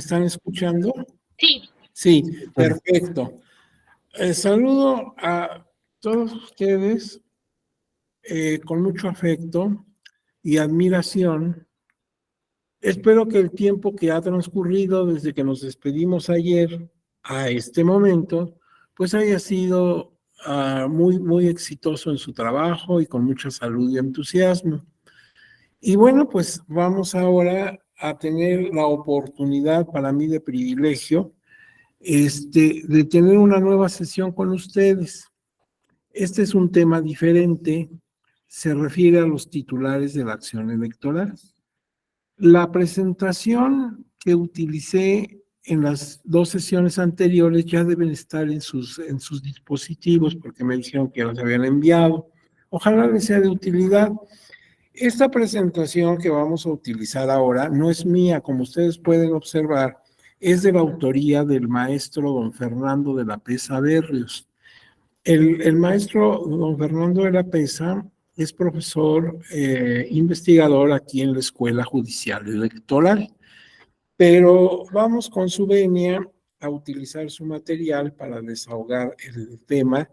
están escuchando? Sí. Sí, perfecto. Saludo a todos ustedes con mucho afecto y admiración. Espero que el tiempo que ha transcurrido desde que nos despedimos ayer a este momento, pues haya sido muy exitoso en su trabajo y con mucha salud y entusiasmo. Y bueno, pues vamos ahora a tener la oportunidad para mí de privilegio de tener una nueva sesión con ustedes. Este es un tema diferente, se refiere a los titulares de la acción electoral. La presentación que utilicé en las dos sesiones anteriores ya deben estar en sus dispositivos porque me dijeron que los habían enviado. Ojalá les sea de utilidad. Esta presentación que vamos a utilizar ahora no es mía, como ustedes pueden observar, es de la autoría del maestro don Fernando de la Pesa Berrios. El maestro don Fernando de la Pesa es profesor investigador aquí en la Escuela Judicial Electoral, pero vamos con su venia a utilizar su material para desahogar el tema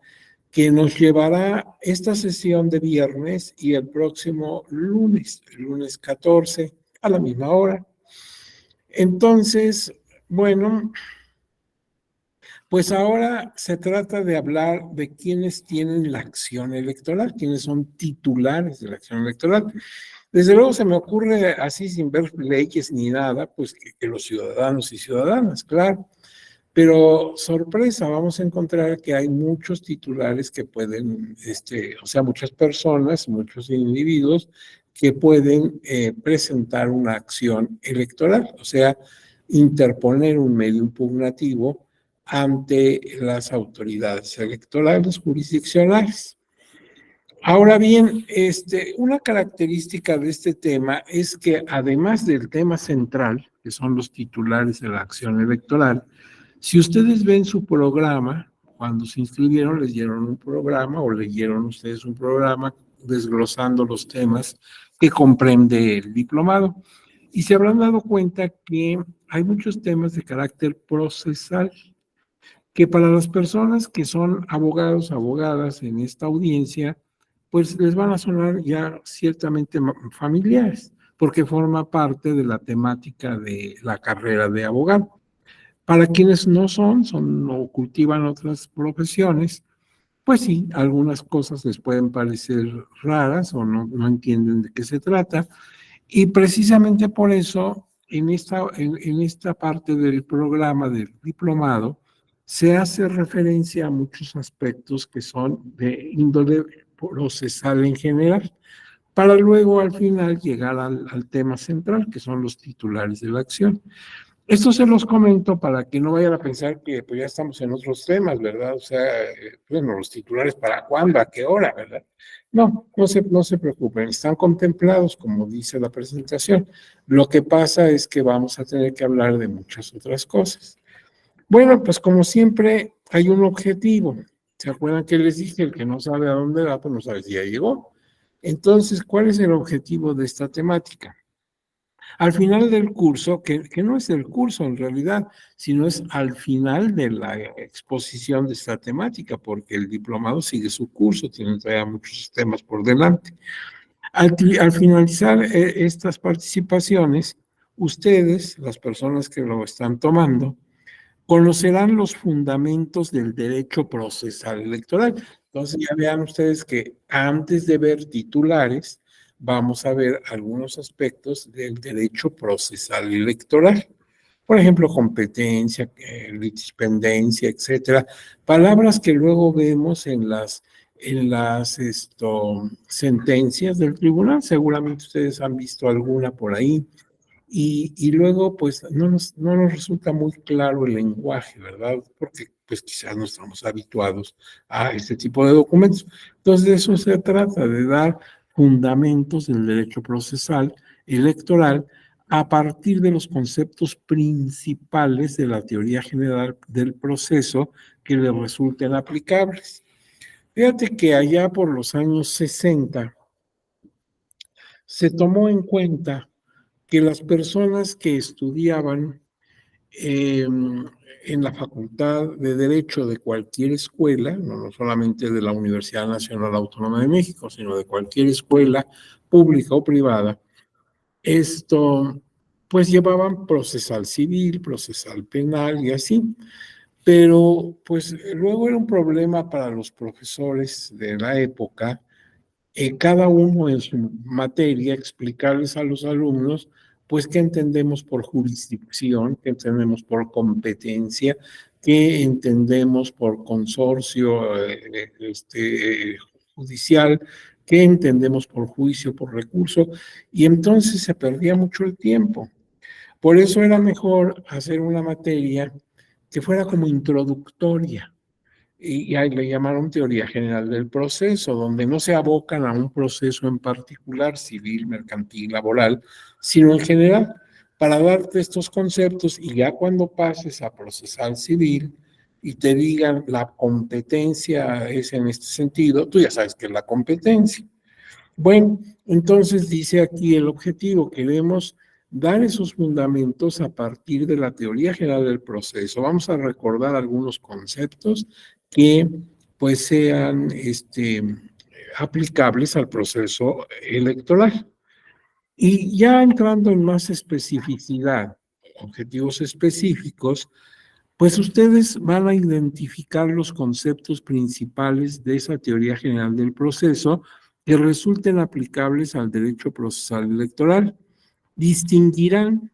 que nos llevará esta sesión de viernes y el próximo lunes, el lunes 14, a la misma hora. Entonces, bueno, pues ahora se trata de hablar de quiénes tienen la acción electoral, quiénes son titulares de la acción electoral. Desde luego se me ocurre así sin ver leyes ni nada, pues que los ciudadanos y ciudadanas, claro. Pero sorpresa, vamos a encontrar que hay muchos titulares que pueden, o sea, muchas personas, muchos individuos que pueden presentar una acción electoral, o sea, interponer un medio impugnativo ante las autoridades electorales jurisdiccionales. Ahora bien, una característica de este tema es que además del tema central, que son los titulares de la acción electoral, si ustedes ven su programa, cuando se inscribieron les dieron un programa o leyeron ustedes un programa desglosando los temas que comprende el diplomado. Y se habrán dado cuenta que hay muchos temas de carácter procesal, que para las personas que son abogados, abogadas en esta audiencia, pues les van a sonar ya ciertamente familiares, porque forma parte de la temática de la carrera de abogado. Para quienes no son o cultivan otras profesiones, pues sí, algunas cosas les pueden parecer raras o no entienden de qué se trata. Y precisamente por eso, en esta parte del programa del diplomado, se hace referencia a muchos aspectos que son de índole procesal en general, para luego al final llegar al tema central, que son los titulares de la acción. Esto se los comento para que no vayan a pensar que pues ya estamos en otros temas, ¿verdad? O sea, bueno, los titulares para cuándo, a qué hora, ¿verdad? No se preocupen, están contemplados, como dice la presentación. Lo que pasa es que vamos a tener que hablar de muchas otras cosas. Bueno, pues como siempre, hay un objetivo. ¿Se acuerdan que les dije? El que no sabe a dónde va, pues no sabe si ya llegó. Entonces, ¿cuál es el objetivo de esta temática? Al final del curso, que no es el curso en realidad, sino es al final de la exposición de esta temática, porque el diplomado sigue su curso, tiene todavía muchos temas por delante. Al finalizar estas participaciones, ustedes, las personas que lo están tomando, conocerán los fundamentos del derecho procesal electoral. Entonces ya vean ustedes que antes de ver titulares, vamos a ver algunos aspectos del derecho procesal electoral. Por ejemplo, competencia, litispendencia, etcétera. Palabras que luego vemos en las sentencias del tribunal. Seguramente ustedes han visto alguna por ahí. Y luego, pues, no nos resulta muy claro el lenguaje, ¿verdad? Porque, pues, quizás no estamos habituados a este tipo de documentos. Entonces, de eso se trata, de dar fundamentos del derecho procesal electoral a partir de los conceptos principales de la teoría general del proceso que le resulten aplicables. Fíjate que allá por los años 60 se tomó en cuenta que las personas que estudiaban en la Facultad de Derecho de cualquier escuela, no solamente de la Universidad Nacional Autónoma de México, sino de cualquier escuela pública o privada, esto, pues llevaban procesal civil, procesal penal y así. Pero pues luego era un problema para los profesores de la época, cada uno en su materia, explicarles a los alumnos, pues, qué entendemos por jurisdicción, qué entendemos por competencia, qué entendemos por consorcio judicial, qué entendemos por juicio, por recurso, y entonces se perdía mucho el tiempo. Por eso era mejor hacer una materia que fuera como introductoria, y ahí le llamaron teoría general del proceso, donde no se abocan a un proceso en particular, civil, mercantil, laboral, sino en general, para darte estos conceptos, y ya cuando pases a procesal civil y te digan la competencia es en este sentido, tú ya sabes qué es la competencia. Bueno, entonces dice aquí el objetivo: queremos dar esos fundamentos a partir de la teoría general del proceso. Vamos a recordar algunos conceptos que pues sean aplicables al proceso electoral. Y ya entrando en más especificidad, objetivos específicos, pues ustedes van a identificar los conceptos principales de esa teoría general del proceso que resulten aplicables al derecho procesal electoral. Distinguirán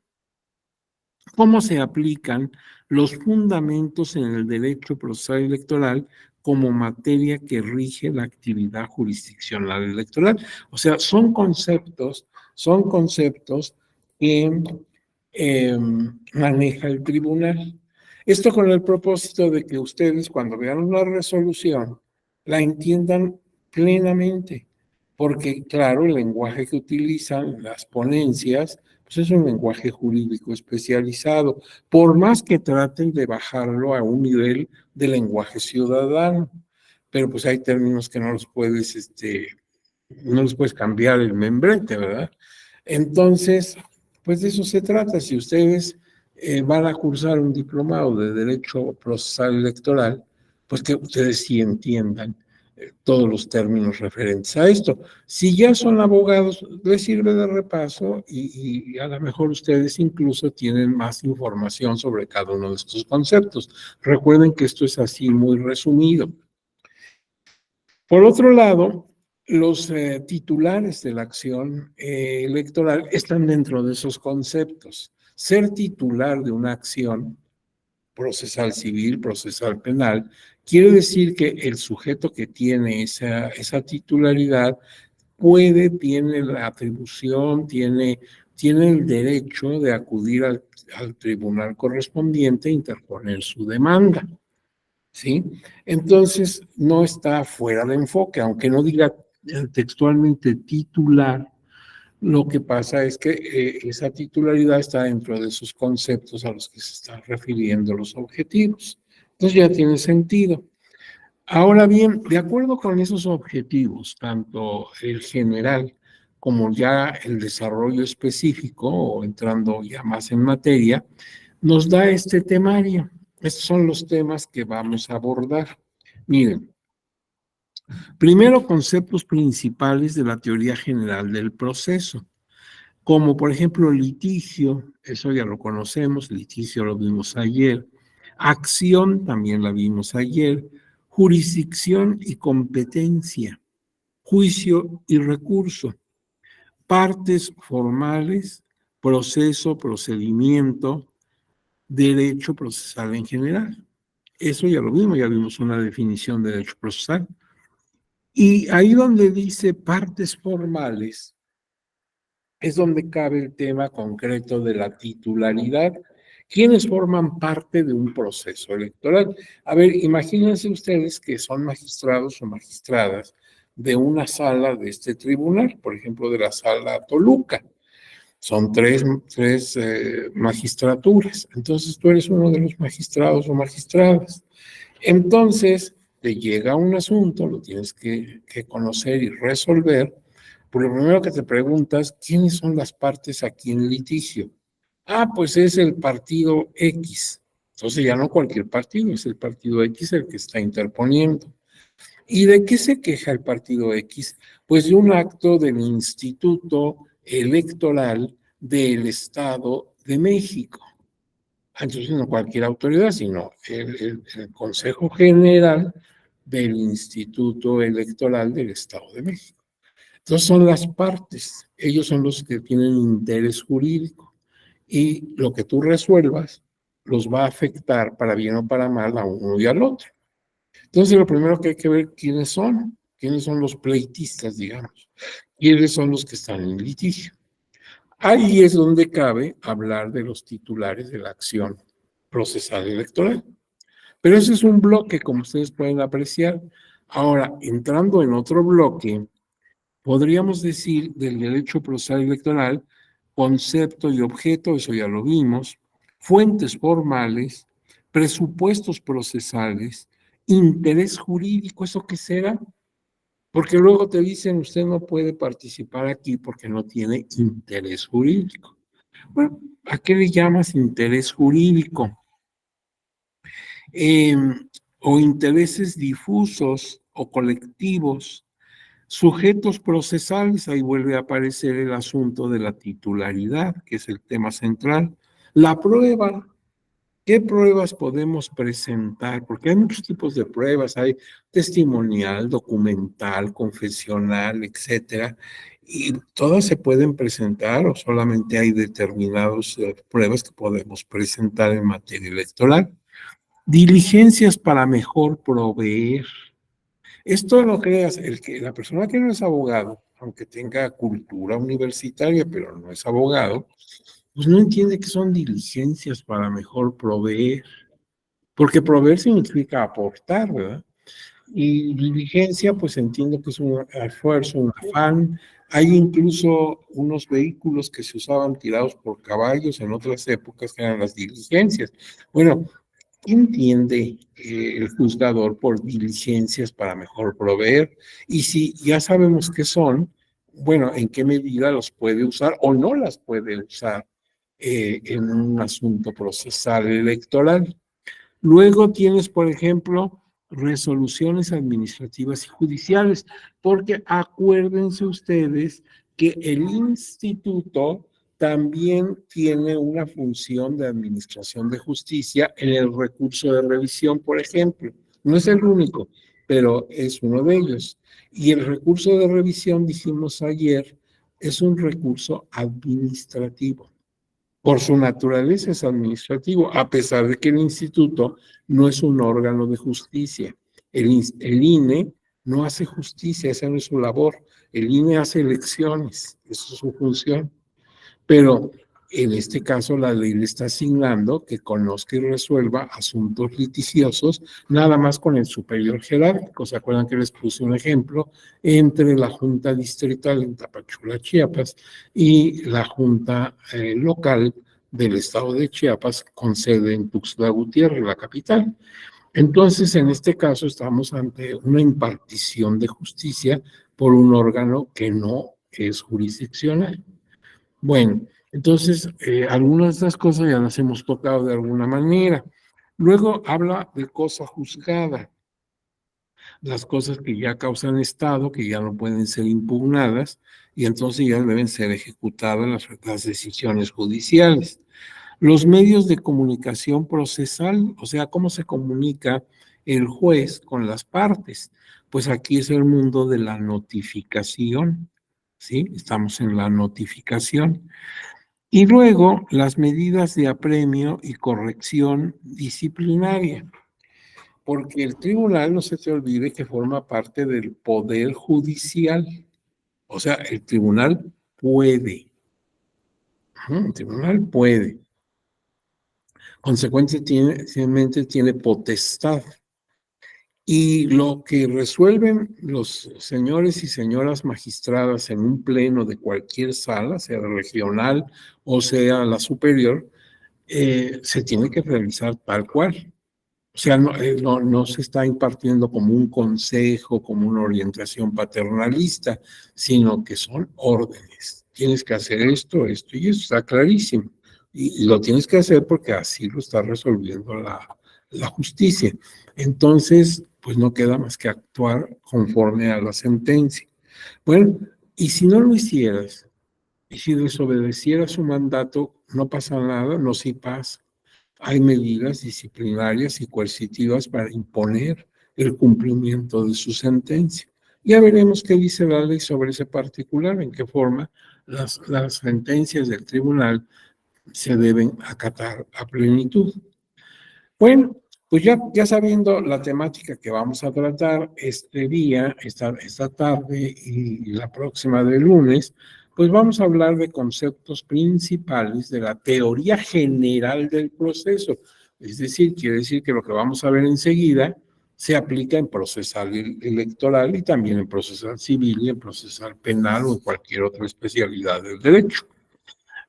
cómo se aplican los fundamentos en el derecho procesal electoral como materia que rige la actividad jurisdiccional electoral. O sea, son conceptos que maneja el tribunal. Esto con el propósito de que ustedes, cuando vean una resolución, la entiendan plenamente, porque claro, el lenguaje que utilizan las ponencias pues es un lenguaje jurídico especializado, por más que traten de bajarlo a un nivel de lenguaje ciudadano, pero pues hay términos que no los puedes cambiar el membrete, ¿verdad? Entonces, pues de eso se trata. Si ustedes van a cursar un diplomado de Derecho Procesal Electoral, pues que ustedes sí entiendan todos los términos referentes a esto. Si ya son abogados, les sirve de repaso y a lo mejor ustedes incluso tienen más información sobre cada uno de estos conceptos. Recuerden que esto es así muy resumido. Por otro lado, los titulares de la acción electoral están dentro de esos conceptos. Ser titular de una acción procesal civil, procesal penal, quiere decir que el sujeto que tiene esa titularidad tiene la atribución, tiene el derecho de acudir al tribunal correspondiente e interponer su demanda. ¿Sí? Entonces, no está fuera de enfoque, aunque no diga textualmente titular, lo que pasa es que esa titularidad está dentro de esos conceptos a los que se están refiriendo los objetivos. Entonces ya tiene sentido. Ahora bien, de acuerdo con esos objetivos, tanto el general como ya el desarrollo específico, o entrando ya más en materia, nos da este temario. Estos son los temas que vamos a abordar. Miren, primero, conceptos principales de la teoría general del proceso, como por ejemplo litigio, eso ya lo conocemos, litigio lo vimos ayer, acción también la vimos ayer, jurisdicción y competencia, juicio y recurso, partes formales, proceso, procedimiento, derecho procesal en general. Eso ya vimos una definición de derecho procesal. Y ahí donde dice partes formales, es donde cabe el tema concreto de la titularidad. ¿Quiénes forman parte de un proceso electoral? A ver, imagínense ustedes que son magistrados o magistradas de una sala de este tribunal, por ejemplo, de la sala Toluca. Son tres magistraturas. Entonces tú eres uno de los magistrados o magistradas. Entonces te llega un asunto, lo tienes que conocer y resolver. Pues lo primero que te preguntas, ¿quiénes son las partes aquí en litigio? Pues es el partido X. Entonces ya no cualquier partido, es el partido X el que está interponiendo. ¿Y de qué se queja el partido X? Pues de un acto del Instituto Electoral del Estado de México. Entonces no cualquier autoridad, sino el Consejo General del Instituto Electoral del Estado de México. Entonces son las partes, ellos son los que tienen interés jurídico y lo que tú resuelvas los va a afectar para bien o para mal a uno y al otro. Entonces lo primero que hay que ver quiénes son los pleitistas, digamos, quiénes son los que están en litigio. Ahí es donde cabe hablar de los titulares de la acción procesal electoral. Pero ese es un bloque, como ustedes pueden apreciar. Ahora, entrando en otro bloque, podríamos decir del derecho procesal electoral, concepto y objeto, eso ya lo vimos, fuentes formales, presupuestos procesales, interés jurídico, ¿eso qué será? Porque luego te dicen, usted no puede participar aquí porque no tiene interés jurídico. Bueno, ¿a qué le llamas interés jurídico? Eh, o intereses difusos o colectivos, sujetos procesales, ahí vuelve a aparecer el asunto de la titularidad, que es el tema central. La prueba, ¿qué pruebas podemos presentar? Porque hay muchos tipos de pruebas, hay testimonial, documental, confesional, etcétera, y todas se pueden presentar o solamente hay determinadas pruebas que podemos presentar en materia electoral. Diligencias para mejor proveer. Esto no creas, la persona que no es abogado, aunque tenga cultura universitaria, pero no es abogado, pues no entiende que son diligencias para mejor proveer, porque proveer significa aportar, ¿verdad? Y diligencia, pues entiendo que es un esfuerzo, un afán. Hay incluso unos vehículos que se usaban tirados por caballos en otras épocas que eran las diligencias. Bueno, ¿qué entiende el juzgador por diligencias para mejor proveer? Y si ya sabemos qué son, bueno, ¿en qué medida los puede usar o no las puede usar en un asunto procesal electoral? Luego tienes, por ejemplo, resoluciones administrativas y judiciales, porque acuérdense ustedes que el instituto también tiene una función de administración de justicia en el recurso de revisión, por ejemplo. No es el único, pero es uno de ellos. Y el recurso de revisión, dijimos ayer, es un recurso administrativo. Por su naturaleza es administrativo, a pesar de que el instituto no es un órgano de justicia. El INE no hace justicia, esa no es su labor. El INE hace elecciones, esa es su función. Pero en este caso la ley le está asignando que conozca y resuelva asuntos litigiosos, nada más con el superior jerárquico. ¿Se acuerdan que les puse un ejemplo entre la Junta Distrital en Tapachula, Chiapas, y la Junta local del estado de Chiapas con sede en Tuxtla Gutiérrez, la capital? Entonces, en este caso estamos ante una impartición de justicia por un órgano que no es jurisdiccional. Bueno, entonces, algunas de estas cosas ya las hemos tocado de alguna manera. Luego habla de cosa juzgada, las cosas que ya causan estado, que ya no pueden ser impugnadas, y entonces ya deben ser ejecutadas las decisiones judiciales. Los medios de comunicación procesal, o sea, cómo se comunica el juez con las partes. Pues aquí es el mundo de la notificación, ¿sí? Estamos en la notificación. Y luego las medidas de apremio y corrección disciplinaria, porque el tribunal, no se te olvide que forma parte del poder judicial. O sea, el tribunal puede. El tribunal puede. Consecuentemente tiene potestad. Y lo que resuelven los señores y señoras magistradas en un pleno de cualquier sala, sea regional o sea la superior, se tiene que realizar tal cual. O sea, no se está impartiendo como un consejo, como una orientación paternalista, sino que son órdenes. Tienes que hacer esto, esto y eso, está clarísimo. Y lo tienes que hacer porque así lo está resolviendo la justicia. Entonces, pues no queda más que actuar conforme a la sentencia. Bueno, y si no lo hicieras, y si desobedecieras su mandato, no pasa nada, no, sí pasa. Hay medidas disciplinarias y coercitivas para imponer el cumplimiento de su sentencia. Ya veremos qué dice la ley sobre ese particular, en qué forma las sentencias del tribunal se deben acatar a plenitud. Bueno, pues ya sabiendo la temática que vamos a tratar este día, esta tarde y la próxima de lunes, pues vamos a hablar de conceptos principales de la teoría general del proceso. Es decir, quiere decir que lo que vamos a ver enseguida se aplica en procesal electoral y también en procesal civil y en procesal penal o en cualquier otra especialidad del derecho.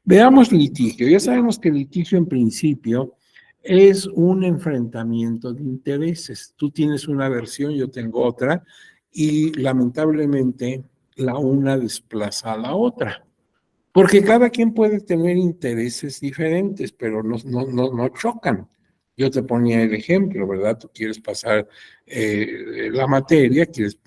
Veamos litigio. Ya sabemos que el litigio en principio es un enfrentamiento de intereses. Tú tienes una versión, yo tengo otra, y lamentablemente la una desplaza a la otra. Porque cada quien puede tener intereses diferentes, pero no chocan. Yo te ponía el ejemplo, ¿verdad? Tú quieres pasar la materia, quieres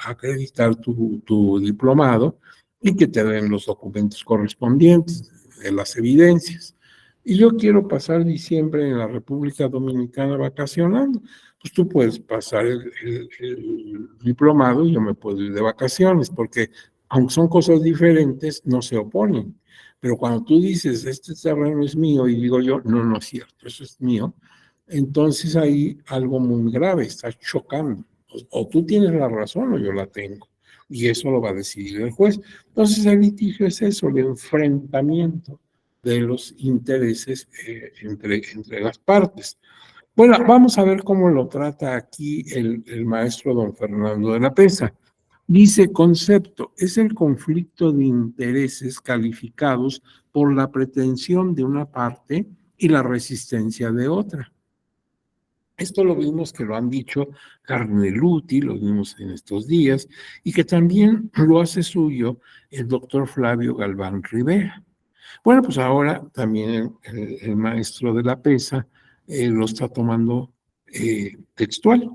acreditar tu diplomado y que te den los documentos correspondientes, las evidencias. Y yo quiero pasar diciembre en la República Dominicana vacacionando. Pues tú puedes pasar el diplomado y yo me puedo ir de vacaciones, porque aunque son cosas diferentes, no se oponen. Pero cuando tú dices, este terreno es mío, y digo yo, no es cierto, eso es mío, entonces hay algo muy grave, estás chocando. O tú tienes la razón o yo la tengo. Y eso lo va a decidir el juez. Entonces el litigio es eso, el enfrentamiento de los intereses entre las partes. Bueno, vamos a ver cómo lo trata aquí el maestro don Fernando de la Pesa. Dice, concepto, es el conflicto de intereses calificados por la pretensión de una parte y la resistencia de otra. Esto lo vimos que lo han dicho Carneluti, lo vimos en estos días, y que también lo hace suyo el doctor Flavio Galván Rivera. Bueno, pues ahora también el maestro de la PESA lo está tomando textual.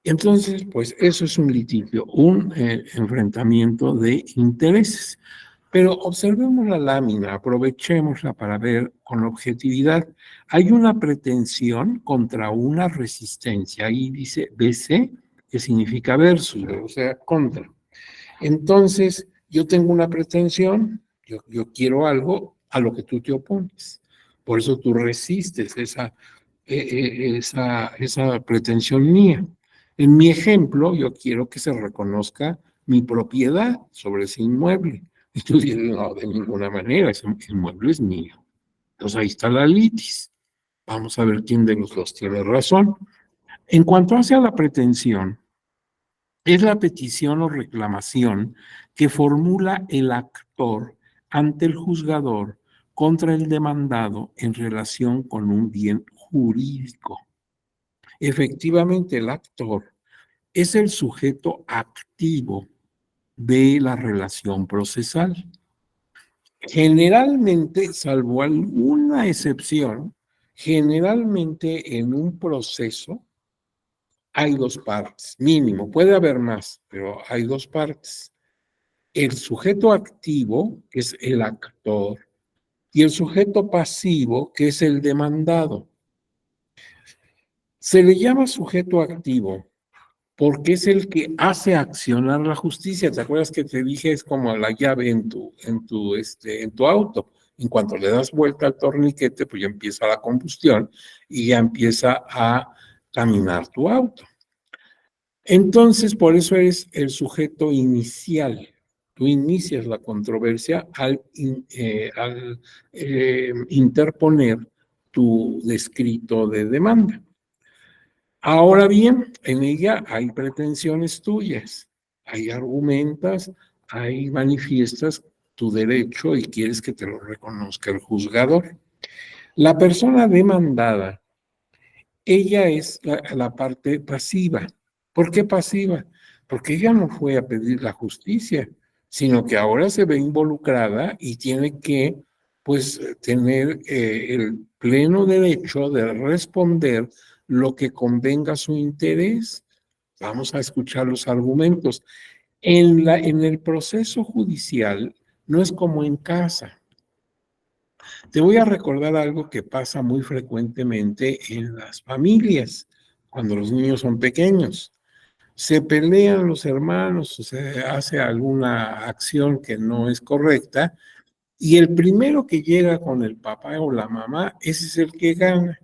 Entonces, pues eso es un litigio, un enfrentamiento de intereses. Pero observemos la lámina, aprovechémosla para ver con objetividad. Hay una pretensión contra una resistencia. Ahí dice BC, que significa versus, o sea, contra. Entonces, yo tengo una pretensión, yo quiero algo a lo que tú te opones. Por eso tú resistes esa pretensión mía. En mi ejemplo, yo quiero que se reconozca mi propiedad sobre ese inmueble. Y tú dices, no, de ninguna manera, ese inmueble es mío. Entonces ahí está la litis. Vamos a ver quién de los dos tiene razón. En cuanto hacia la pretensión, es la petición o reclamación que formula el actor ante el juzgador contra el demandado en relación con un bien jurídico. Efectivamente, el actor es el sujeto activo de la relación procesal. Generalmente, salvo alguna excepción, generalmente en un proceso hay dos partes, mínimo, puede haber más, pero hay dos partes. El sujeto activo, que es el actor, y el sujeto pasivo, que es el demandado. Se le llama sujeto activo porque es el que hace accionar la justicia. ¿Te acuerdas que te dije? Es como la llave en tu auto. En cuanto le das vuelta al torniquete, pues ya empieza la combustión y ya empieza a caminar tu auto. Entonces, por eso eres el sujeto inicial. Tú inicias la controversia al interponer tu descrito de demanda. Ahora bien, en ella hay pretensiones tuyas, hay argumentas, hay manifiestas tu derecho y quieres que te lo reconozca el juzgador. La persona demandada, ella es la parte pasiva. ¿Por qué pasiva? Porque ella no fue a pedir la justicia, sino que ahora se ve involucrada y tiene que pues tener el pleno derecho de responder lo que convenga a su interés. Vamos a escuchar los argumentos. En el proceso judicial no es como en casa. Te voy a recordar algo que pasa muy frecuentemente en las familias, cuando los niños son pequeños. Se pelean los hermanos, o se hace alguna acción que no es correcta, y el primero que llega con el papá o la mamá, ese es el que gana,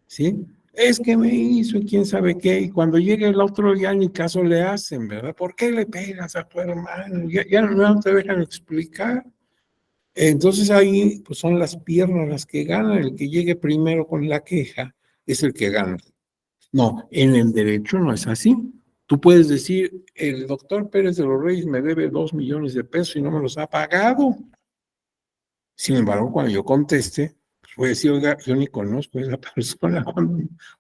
¿sí? Es que me hizo y quién sabe qué, y cuando llega el otro ya ni caso le hacen, ¿verdad? ¿Por qué le pegas a tu hermano? Ya no te dejan explicar. Entonces ahí pues son las piernas las que ganan, el que llegue primero con la queja es el que gana. No, en el derecho no es así. Tú puedes decir, el doctor Pérez de los Reyes me debe 2 millones de pesos y no me los ha pagado. Sin embargo, cuando yo conteste, pues voy a decir, oiga, yo ni conozco a esa persona,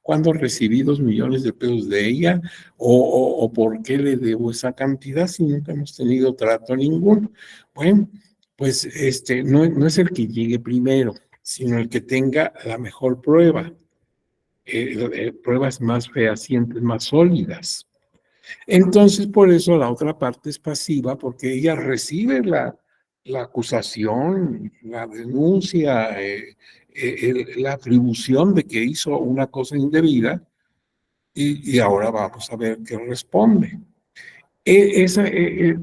¿cuándo recibí 2 millones de pesos de ella? O ¿por qué le debo esa cantidad si nunca hemos tenido trato ninguno? Bueno, pues no es el que llegue primero, sino el que tenga la mejor prueba, pruebas más fehacientes, más sólidas. Entonces, por eso la otra parte es pasiva, porque ella recibe la acusación, la denuncia, la atribución de que hizo una cosa indebida, y ahora vamos a ver qué responde.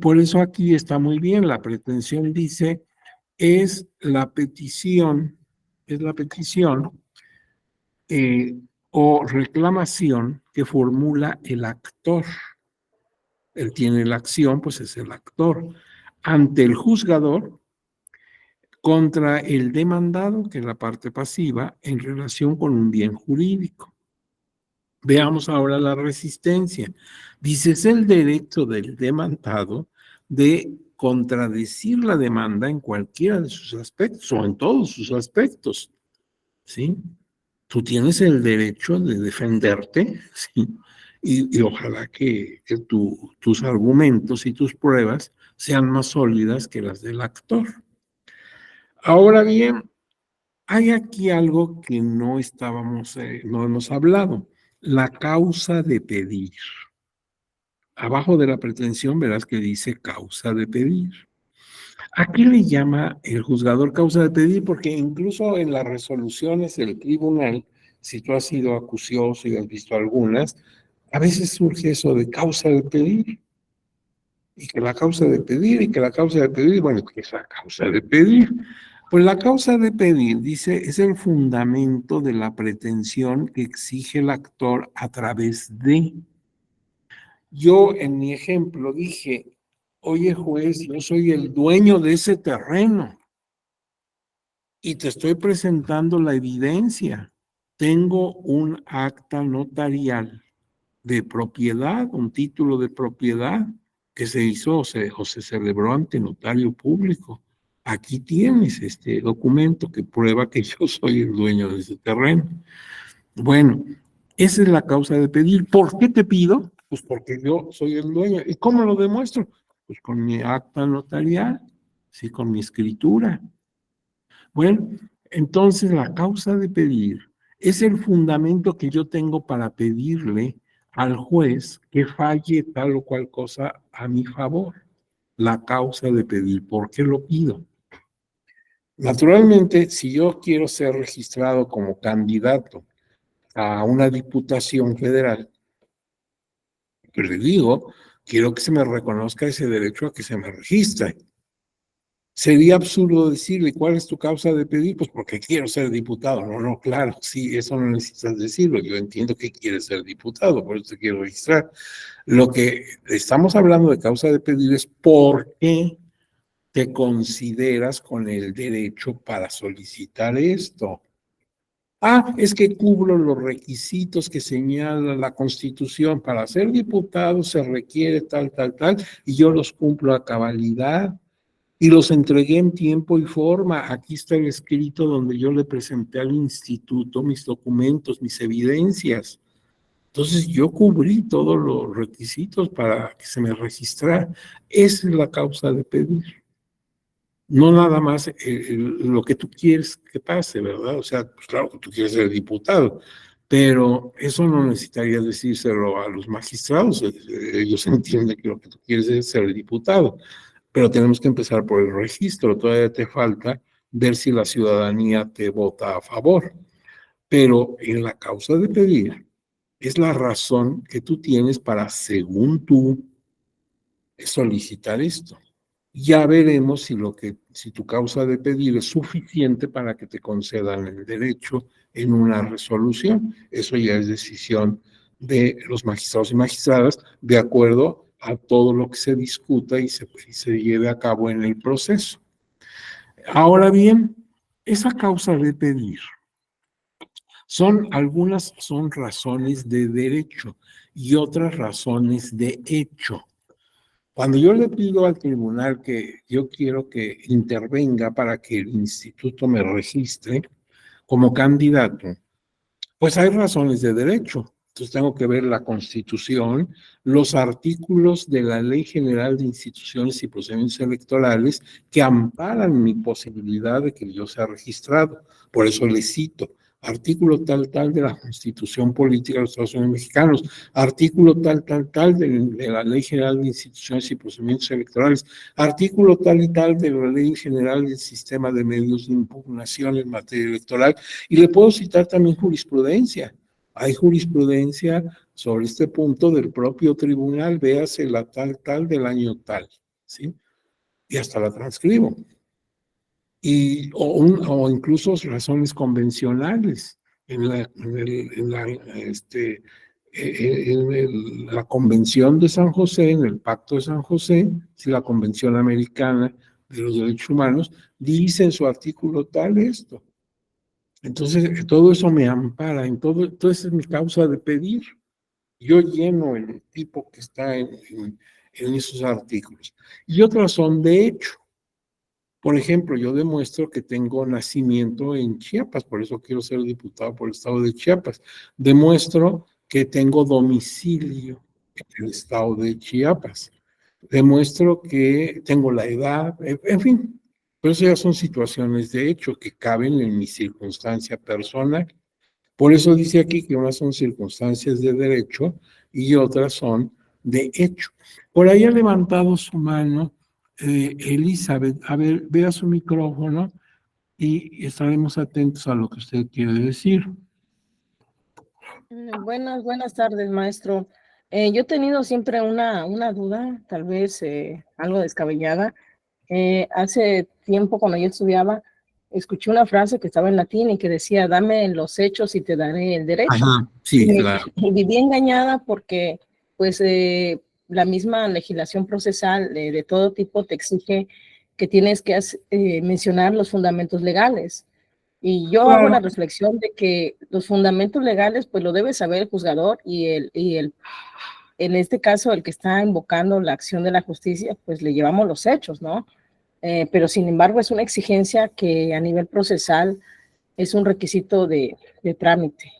Por eso aquí está muy bien, la pretensión dice, es la petición, es la petición o reclamación que formula el actor. Él tiene la acción, pues es el actor, ante el juzgador contra el demandado, que es la parte pasiva, en relación con un bien jurídico. Veamos ahora la resistencia. Dice, es el derecho del demandado de contradecir la demanda en cualquiera de sus aspectos o en todos sus aspectos, ¿sí? Tú tienes el derecho de defenderte, ¿sí? Y ojalá que tus argumentos y tus pruebas sean más sólidas que las del actor. Ahora bien, hay aquí algo que no no hemos hablado, la causa de pedir. Abajo de la pretensión verás que dice causa de pedir. ¿A qué le llama el juzgador causa de pedir? Porque incluso en las resoluciones del tribunal, si tú has sido acucioso y has visto algunas, a veces surge eso de causa de pedir, y que la causa de pedir, y que la causa de pedir, bueno, ¿qué es la causa de pedir? Pues la causa de pedir, dice, es el fundamento de la pretensión que exige el actor a través de. Yo en mi ejemplo dije, oye juez, yo soy el dueño de ese terreno y te estoy presentando la evidencia. Tengo un acta notarial de propiedad, un título de propiedad que se hizo o se celebró ante notario público. Aquí tienes este documento que prueba que yo soy el dueño de ese terreno. Bueno, esa es la causa de pedir. ¿Por qué te pido? Pues porque yo soy el dueño. ¿Y cómo lo demuestro? Pues con mi acta notarial, sí, con mi escritura. Bueno, entonces la causa de pedir es el fundamento que yo tengo para pedirle al juez que falle tal o cual cosa a mi favor. La causa de pedir, ¿por qué lo pido? Naturalmente, si yo quiero ser registrado como candidato a una diputación federal, pues le digo, quiero que se me reconozca ese derecho a que se me registre. Sería absurdo decirle, ¿cuál es tu causa de pedir? Pues porque quiero ser diputado. No, claro, sí, eso no necesitas decirlo. Yo entiendo que quieres ser diputado, por eso te quiero registrar. Lo que estamos hablando de causa de pedir es por qué te consideras con el derecho para solicitar esto. Ah, es que cubro los requisitos que señala la Constitución. Para ser diputado se requiere tal, y yo los cumplo a cabalidad. Y los entregué en tiempo y forma. Aquí está el escrito donde yo le presenté al instituto mis documentos, mis evidencias. Entonces yo cubrí todos los requisitos para que se me registrara. Esa es la causa de pedir. No nada más lo que tú quieres que pase, ¿verdad? O sea, pues claro que tú quieres ser diputado, pero eso no necesitaría decírselo a los magistrados. Ellos entienden que lo que tú quieres es ser diputado, pero tenemos que empezar por el registro. Todavía te falta ver si la ciudadanía te vota a favor. Pero en la causa de pedir es la razón que tú tienes para, según tú, solicitar esto. Ya veremos si tu causa de pedir es suficiente para que te concedan el derecho en una resolución. Eso ya es decisión de los magistrados y magistradas, de acuerdo a todo lo que se discuta y se lleve a cabo en el proceso. Ahora bien, esa causa de pedir algunas son razones de derecho y otras razones de hecho. Cuando yo le pido al tribunal que yo quiero que intervenga para que el instituto me registre como candidato, pues hay razones de derecho. Entonces tengo que ver la Constitución, los artículos de la Ley General de Instituciones y Procedimientos Electorales que amparan mi posibilidad de que yo sea registrado. Por eso le cito artículo tal de la Constitución Política de los Estados Unidos Mexicanos, artículo tal de la Ley General de Instituciones y Procedimientos Electorales, artículo tal y tal de la Ley General del Sistema de Medios de Impugnación en materia electoral, y le puedo citar también jurisprudencia. Hay jurisprudencia sobre este punto del propio tribunal, véase la tal del año tal, ¿sí? Y hasta la transcribo. O incluso razones convencionales en la Convención de San José, en el Pacto de San José, si la Convención Americana de los Derechos Humanos, dice en su artículo tal esto. Entonces, todo eso me ampara, entonces es mi causa de pedir. Yo lleno el tipo que está en esos artículos. Y otras son de hecho. Por ejemplo, yo demuestro que tengo nacimiento en Chiapas, por eso quiero ser diputado por el estado de Chiapas. Demuestro que tengo domicilio en el estado de Chiapas. Demuestro que tengo la edad, en fin. Pero eso ya son situaciones de hecho que caben en mi circunstancia personal. Por eso dice aquí que unas son circunstancias de derecho y otras son de hecho. Por ahí ha levantado su mano Elizabeth. A ver, vea su micrófono y estaremos atentos a lo que usted quiere decir. Buenas tardes, maestro. Yo he tenido siempre una duda, tal vez algo descabellada. Hace tiempo, cuando yo estudiaba, escuché una frase que estaba en latín y que decía, dame los hechos y te daré el derecho. Ajá, sí, claro. Y viví engañada porque, pues, la misma legislación procesal de todo tipo te exige que tienes que mencionar los fundamentos legales. Y yo hago la reflexión de que los fundamentos legales, pues lo debe saber el juzgador en este caso, el que está invocando la acción de la justicia, pues le llevamos los hechos, ¿no? Pero sin embargo es una exigencia que a nivel procesal es un requisito de trámite.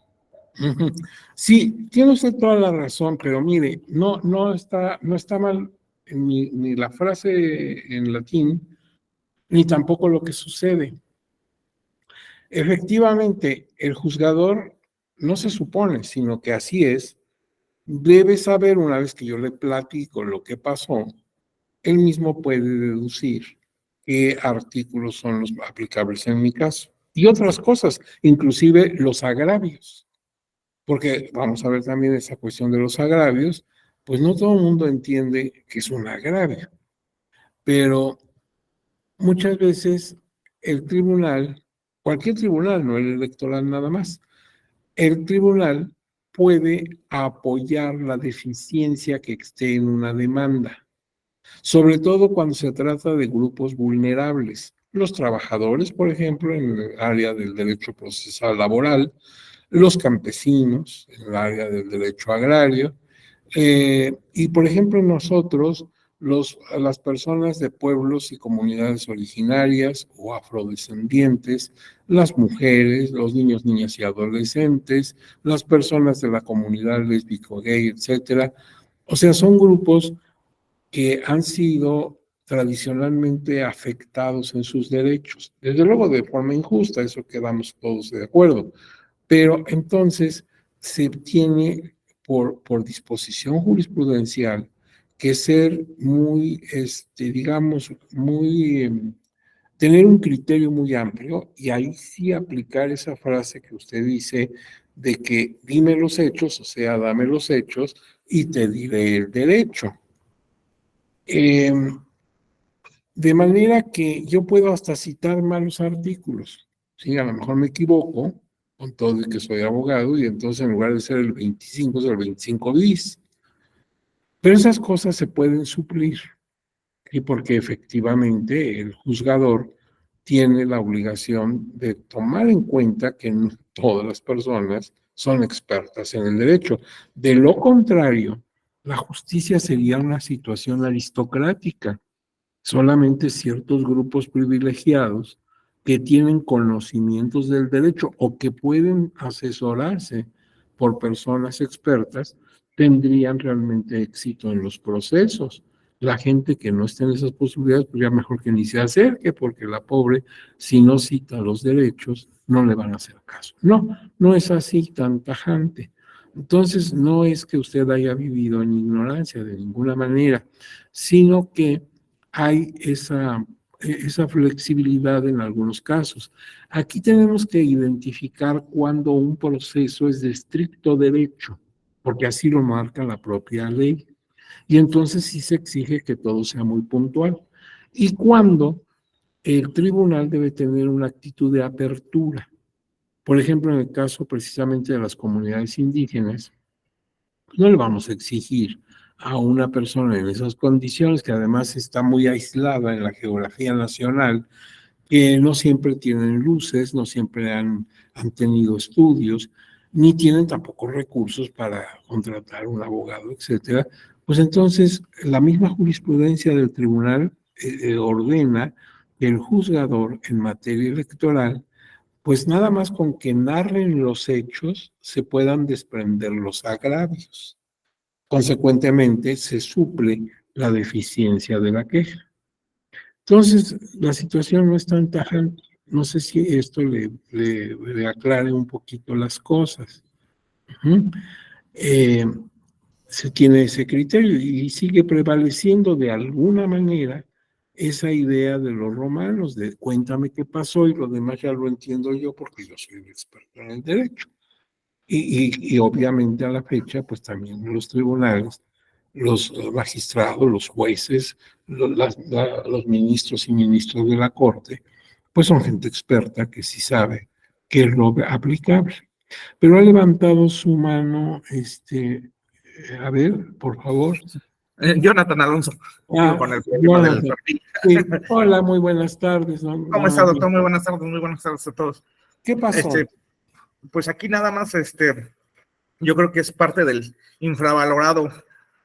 Sí, tiene usted toda la razón, pero mire, no está mal ni la frase en latín, ni tampoco lo que sucede. Efectivamente, el juzgador no se supone, sino que así es, debe saber, una vez que yo le platico lo que pasó, él mismo puede deducir qué artículos son los aplicables en mi caso. Y otras cosas, inclusive los agravios. Porque vamos a ver también esa cuestión de los agravios, pues no todo el mundo entiende que es un agravio, pero muchas veces el tribunal, cualquier tribunal, no el electoral nada más, el tribunal puede apoyar la deficiencia que esté en una demanda, sobre todo cuando se trata de grupos vulnerables. Los trabajadores, por ejemplo, en el área del derecho procesal laboral, los campesinos, en el área del derecho agrario, y por ejemplo nosotros, las personas de pueblos y comunidades originarias o afrodescendientes, las mujeres, los niños, niñas y adolescentes, las personas de la comunidad lésbico, gay, etcétera. O sea, son grupos que han sido tradicionalmente afectados en sus derechos. Desde luego de forma injusta, eso quedamos todos de acuerdo, pero entonces se tiene por disposición jurisprudencial que ser muy, digamos, muy, tener un criterio muy amplio y ahí sí aplicar esa frase que usted dice de que dime los hechos, o sea, dame los hechos y te diré el derecho. De manera que yo puedo hasta citar malos artículos. Sí, a lo mejor me equivoco, con todo el que soy abogado, y entonces en lugar de ser el 25 es el 25 bis. Pero esas cosas se pueden suplir, y porque efectivamente el juzgador tiene la obligación de tomar en cuenta que no todas las personas son expertas en el derecho. De lo contrario, la justicia sería una situación aristocrática. Solamente ciertos grupos privilegiados que tienen conocimientos del derecho o que pueden asesorarse por personas expertas tendrían realmente éxito en los procesos. La gente que no esté en esas posibilidades, pues ya mejor que ni se acerque, porque la pobre, si no cita los derechos, no le van a hacer caso. No, no es así tan tajante. Entonces, no es que usted haya vivido en ignorancia de ninguna manera, sino que hay esa flexibilidad en algunos casos. Aquí tenemos que identificar cuando un proceso es de estricto derecho, porque así lo marca la propia ley. Y entonces sí se exige que todo sea muy puntual. Y cuando el tribunal debe tener una actitud de apertura. Por ejemplo, en el caso precisamente de las comunidades indígenas, no le vamos a exigir a una persona en esas condiciones, que además está muy aislada en la geografía nacional, que no siempre tienen luces, no siempre han tenido estudios, ni tienen tampoco recursos para contratar un abogado, etcétera. Pues entonces la misma jurisprudencia del tribunal ordena que el juzgador en materia electoral, pues nada más con que narren los hechos se puedan desprender los agravios. Consecuentemente, se suple la deficiencia de la queja. Entonces, la situación no es tan tajante. No sé si esto le aclare un poquito las cosas. Se tiene ese criterio y sigue prevaleciendo de alguna manera esa idea de los romanos, de cuéntame qué pasó y lo demás ya lo entiendo yo porque yo soy el experto en el derecho. Y obviamente a la fecha, pues también los tribunales, los magistrados, los jueces, los ministros y ministros de la corte, pues son gente experta que sí sabe qué es lo aplicable. Pero ha levantado su mano, a ver, por favor. Jonathan Alonso, digo, con el problema del Jonathan. perfil. Sí. Hola, muy buenas tardes. ¿Cómo está, doctor? Muy buenas tardes a todos. ¿Qué pasó? Pues aquí nada más, yo creo que es parte del infravalorado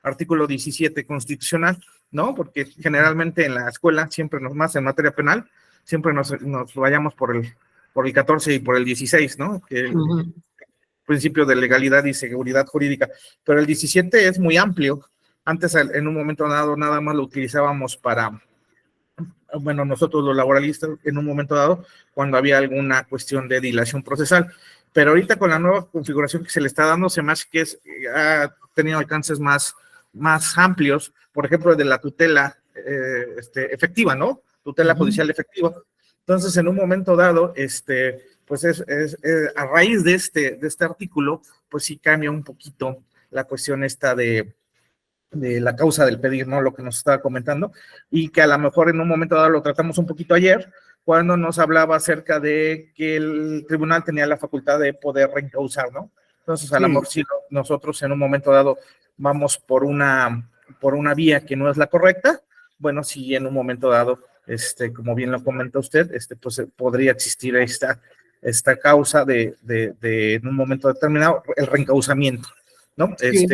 artículo 17 constitucional, ¿no? Porque generalmente en la escuela, siempre más en materia penal, siempre nos vayamos por el 14 y por el 16, ¿no? Que el principio de legalidad y seguridad jurídica. Pero el 17 es muy amplio. Antes, en un momento dado, nada más lo utilizábamos para, bueno, nosotros los laboralistas, en un momento dado, cuando había alguna cuestión de dilación procesal. Pero ahorita con la nueva configuración que se le está dando, se me hace que ha tenido alcances más amplios, por ejemplo, de la tutela efectiva, ¿no? Tutela judicial efectiva. Entonces, en un momento dado, pues a raíz de este artículo, pues sí cambia un poquito la cuestión esta de la causa del pedir, ¿no? Lo que nos estaba comentando, y que a lo mejor en un momento dado lo tratamos un poquito ayer, cuando nos hablaba acerca de que el tribunal tenía la facultad de poder reencausar, ¿no? Entonces, a lo mejor si nosotros en un momento dado vamos por una vía que no es la correcta, bueno, si en un momento dado, como bien lo comenta usted, pues podría existir esta causa de en un momento determinado, el reencausamiento, ¿no? Sí.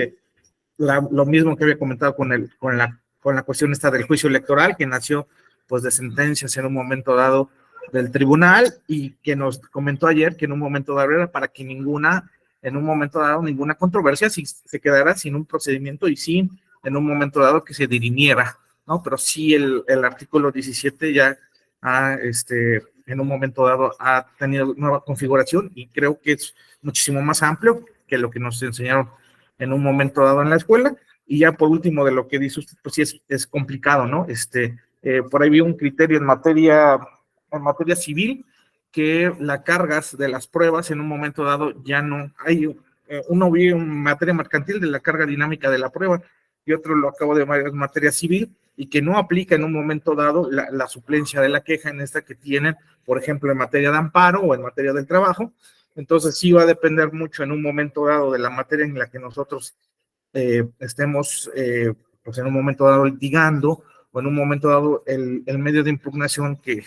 Lo mismo que había comentado con la cuestión esta del juicio electoral, que nació pues de sentencias en un momento dado del tribunal, y que nos comentó ayer que en un momento dado era para que ninguna controversia se quedara sin un procedimiento y sin en un momento dado que se dirimiera ¿no? Pero sí el artículo 17 ya en un momento dado ha tenido nueva configuración y creo que es muchísimo más amplio que lo que nos enseñaron en un momento dado en la escuela. Y ya por último, de lo que dice usted, pues sí es complicado, ¿no? Por ahí vi un criterio en materia civil, que las cargas de las pruebas en un momento dado ya no hay. Uno vi en materia mercantil de la carga dinámica de la prueba y otro lo acabo de ver en materia civil, y que no aplica en un momento dado la suplencia de la queja en esta que tienen, por ejemplo, en materia de amparo o en materia del trabajo. Entonces sí va a depender mucho en un momento dado de la materia en la que nosotros estemos pues en un momento dado litigando, o en un momento dado el medio de impugnación que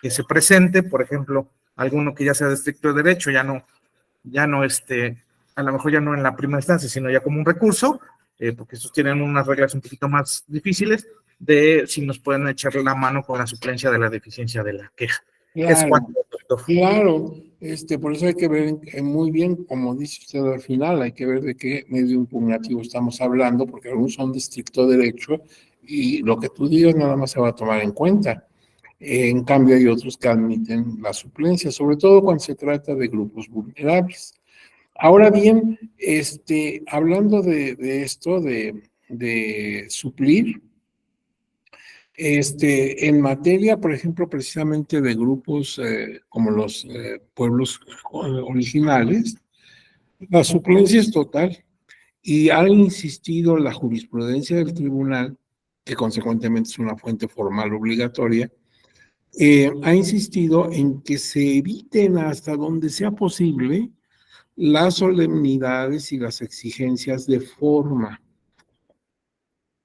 se presente, por ejemplo, alguno que ya sea de estricto derecho, ya no a lo mejor ya no en la primera instancia, sino ya como un recurso, porque estos tienen unas reglas un poquito más difíciles, de si nos pueden echar la mano con la suplencia de la deficiencia de la queja. Es Claro, cuanto, doctor. claro, por eso hay que ver muy bien, como dice usted al final, hay que ver de qué medio impugnativo estamos hablando, porque algunos son de estricto derecho y lo que tú digas nada más se va a tomar en cuenta. En cambio, hay otros que admiten la suplencia, sobre todo cuando se trata de grupos vulnerables. Ahora bien, hablando de esto, de suplir, en materia, por ejemplo, precisamente de grupos como los pueblos originales, la suplencia es total y ha insistido la jurisprudencia del tribunal, que consecuentemente es una fuente formal obligatoria, ha insistido en que se eviten hasta donde sea posible las solemnidades y las exigencias de forma,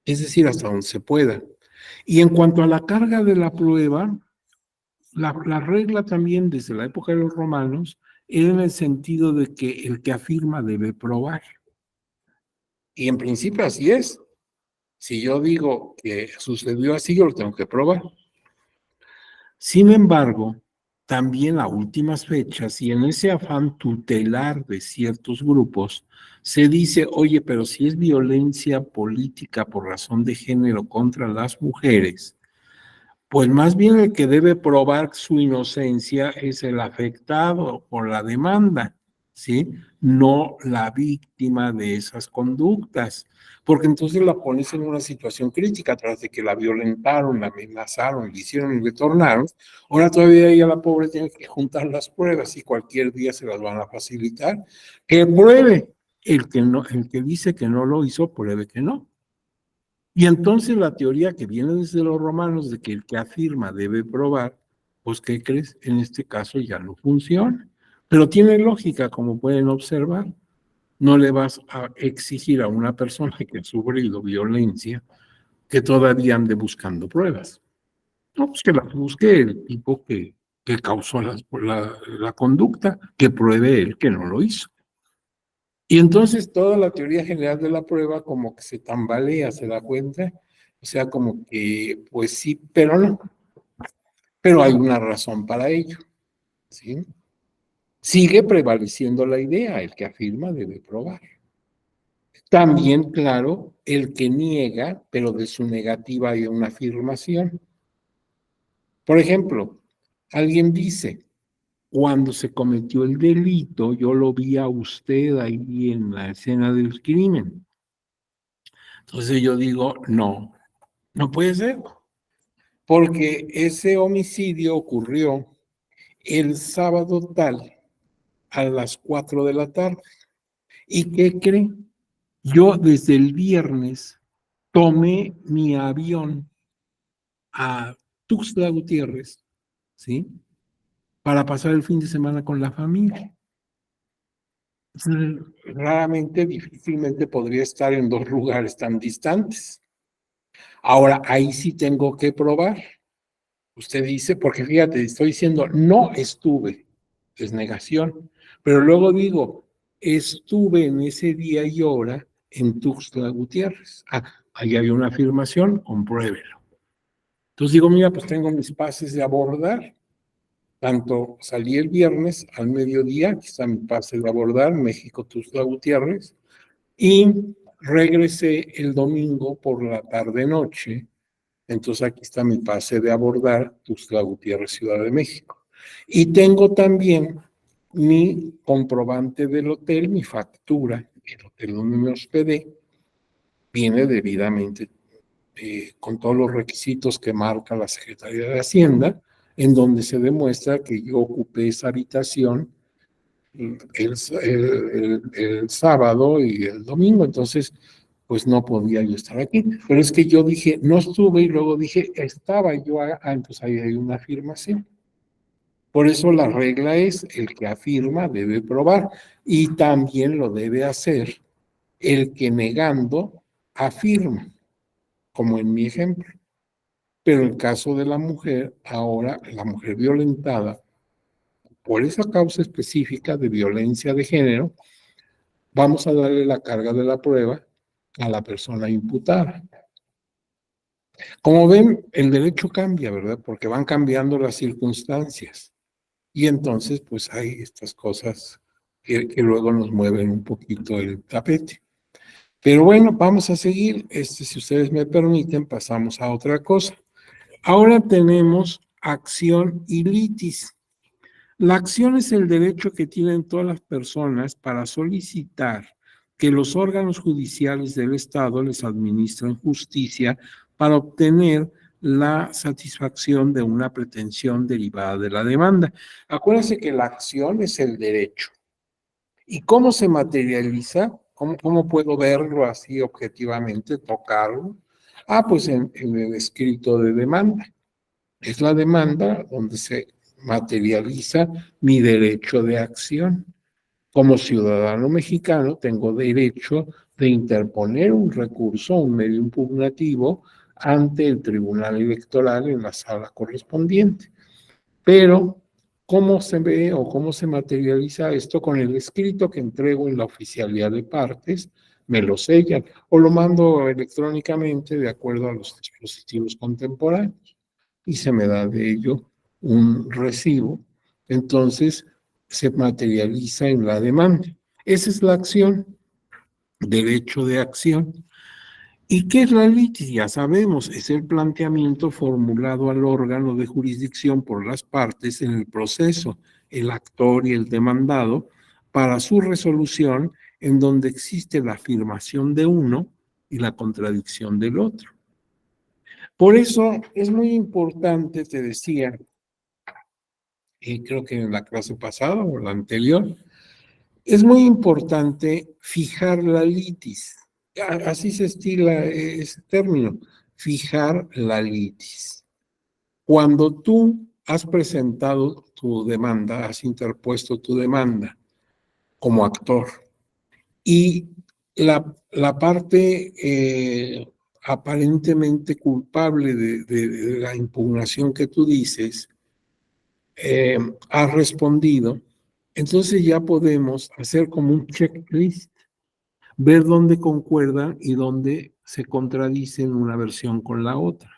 es decir, hasta donde se pueda. Y en cuanto a la carga de la prueba, la regla también desde la época de los romanos era en el sentido de que el que afirma debe probar. Y en principio así es. Si yo digo que sucedió así, yo lo tengo que probar. Sin embargo, también a últimas fechas y en ese afán tutelar de ciertos grupos, se dice, oye, pero si es violencia política por razón de género contra las mujeres, pues más bien el que debe probar su inocencia es el afectado por la demanda, ¿sí? No la víctima de esas conductas, porque entonces la pones en una situación crítica tras de que la violentaron, la amenazaron, le hicieron y retornaron. Ahora todavía ella, la pobre, tiene que juntar las pruebas y cualquier día se las van a facilitar. Que pruebe, el que dice que no lo hizo, pruebe que no. Y entonces la teoría que viene desde los romanos de que el que afirma debe probar, pues ¿qué crees? En este caso ya no funciona. Pero tiene lógica, como pueden observar. No le vas a exigir a una persona que ha sufrido violencia que todavía ande buscando pruebas. No, pues que las busque el tipo que causó la conducta, que pruebe él que no lo hizo. Y entonces toda la teoría general de la prueba como que se tambalea, ¿se da cuenta? O sea, como que, pues sí, pero no. Pero hay una razón para ello, ¿sí? Sigue prevaleciendo la idea, el que afirma debe probar. También, claro, el que niega, pero de su negativa hay una afirmación. Por ejemplo, alguien dice, cuando se cometió el delito, yo lo vi a usted ahí en la escena del crimen. Entonces yo digo, no, no puede ser, porque ese homicidio ocurrió el sábado tal a las 4 de la tarde. ¿Y qué cree? Yo desde el viernes tomé mi avión a Tuxtla Gutiérrez, ¿sí? Para pasar el fin de semana con la familia. Raramente, difícilmente podría estar en dos lugares tan distantes. Ahora, ahí sí tengo que probar. Usted dice, porque fíjate, estoy diciendo, no estuve, es negación, pero luego digo, estuve en ese día y hora en Tuxtla Gutiérrez. Ah, ahí había una afirmación, compruébelo. Entonces digo, mira, pues tengo mis pases de abordar. Tanto salí el viernes al mediodía, aquí está mi pase de abordar, México Tuxtla Gutiérrez, y regresé el domingo por la tarde-noche Entonces aquí está mi pase de abordar, Tuxtla Gutiérrez, Ciudad de México. Y tengo también mi comprobante del hotel, mi factura, el hotel donde me hospedé, viene debidamente con todos los requisitos que marca la Secretaría de Hacienda, en donde se demuestra que yo ocupé esa habitación el sábado y el domingo, entonces pues no podía yo estar aquí. Pero es que yo dije, no estuve, y luego dije, estaba yo, entonces ahí hay una afirmación. Por eso la regla es, el que afirma debe probar, y también lo debe hacer el que negando afirma, como en mi ejemplo. Pero en el caso de la mujer, ahora la mujer violentada, por esa causa específica de violencia de género, vamos a darle la carga de la prueba a la persona imputada. Como ven, el derecho cambia, ¿verdad? Porque van cambiando las circunstancias. Y entonces, pues hay estas cosas que luego nos mueven un poquito el tapete. Pero bueno, vamos a seguir. Si ustedes me permiten, pasamos a otra cosa. Ahora tenemos acción y litis. La acción es el derecho que tienen todas las personas para solicitar que los órganos judiciales del Estado les administren justicia para obtener la satisfacción de una pretensión derivada de la demanda. Acuérdense que la acción es el derecho. ¿Y cómo se materializa? ¿Cómo puedo verlo así objetivamente, tocarlo? Pues en el escrito de demanda. Es la demanda donde se materializa mi derecho de acción. Como ciudadano mexicano tengo derecho de interponer un recurso, un medio impugnativo ante el Tribunal Electoral en la sala correspondiente. Pero, ¿cómo se ve o cómo se materializa esto? Con el escrito que entrego en la oficialía de partes, me lo sellan o lo mando electrónicamente de acuerdo a los dispositivos contemporáneos y se me da de ello un recibo. Entonces, se materializa en la demanda. Esa es la acción, derecho de acción. ¿Y qué es la litis? Ya sabemos, es el planteamiento formulado al órgano de jurisdicción por las partes en el proceso, el actor y el demandado, para su resolución en donde existe la afirmación de uno y la contradicción del otro. Por eso es muy importante, te decía, y creo que en la clase pasada o la anterior, es muy importante fijar la litis. Así se estila ese término, fijar la litis. Cuando tú has presentado tu demanda, has interpuesto tu demanda como actor y la parte aparentemente culpable de la impugnación que tú dices ha respondido, entonces ya podemos hacer como un checklist, ver dónde concuerdan y dónde se contradicen una versión con la otra.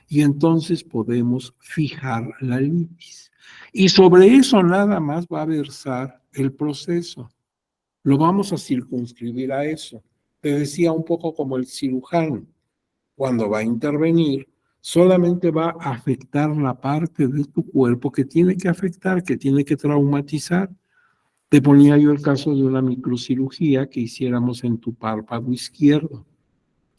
Y entonces podemos fijar la litis. Y sobre eso nada más va a versar el proceso. Lo vamos a circunscribir a eso. Te decía un poco como el cirujano. Cuando va a intervenir, solamente va a afectar la parte de tu cuerpo que tiene que afectar, que tiene que traumatizar. Te ponía yo el caso de una microcirugía que hiciéramos en tu párpado izquierdo.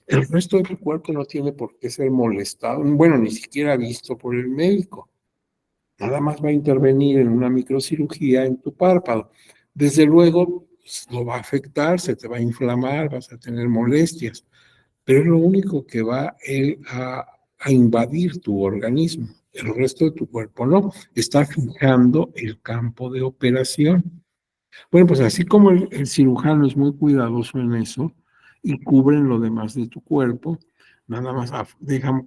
El resto de tu cuerpo no tiene por qué ser molestado, bueno, ni siquiera visto por el médico. Nada más va a intervenir en una microcirugía en tu párpado. Desde luego, lo va a afectar, se te va a inflamar, vas a tener molestias, pero es lo único que va a invadir tu organismo. El resto de tu cuerpo no. Está fijando el campo de operación. Bueno, pues así como el cirujano es muy cuidadoso en eso y cubren lo demás de tu cuerpo, nada más dejan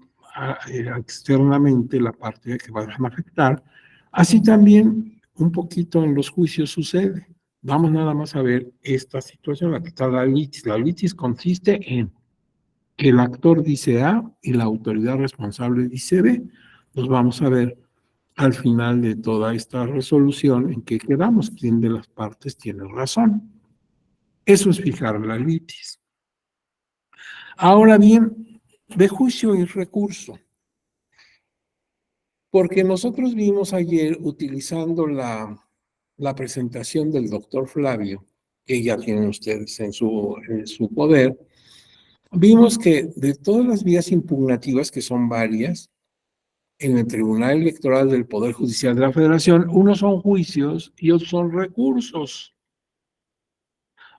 externamente la parte que van a afectar, así también un poquito en los juicios sucede. Vamos nada más a ver esta situación, aquí está la litis. La litis consiste en que el actor dice A y la autoridad responsable dice B. Nos vamos a ver al final de toda esta resolución en que quedamos, quién de las partes tiene razón. Eso es fijar la litis. Ahora bien, de juicio y recurso. Porque nosotros vimos ayer, utilizando la presentación del doctor Flavio, que ya tienen ustedes en su poder, vimos que de todas las vías impugnativas, que son varias, en el Tribunal Electoral del Poder Judicial de la Federación, unos son juicios y otros son recursos.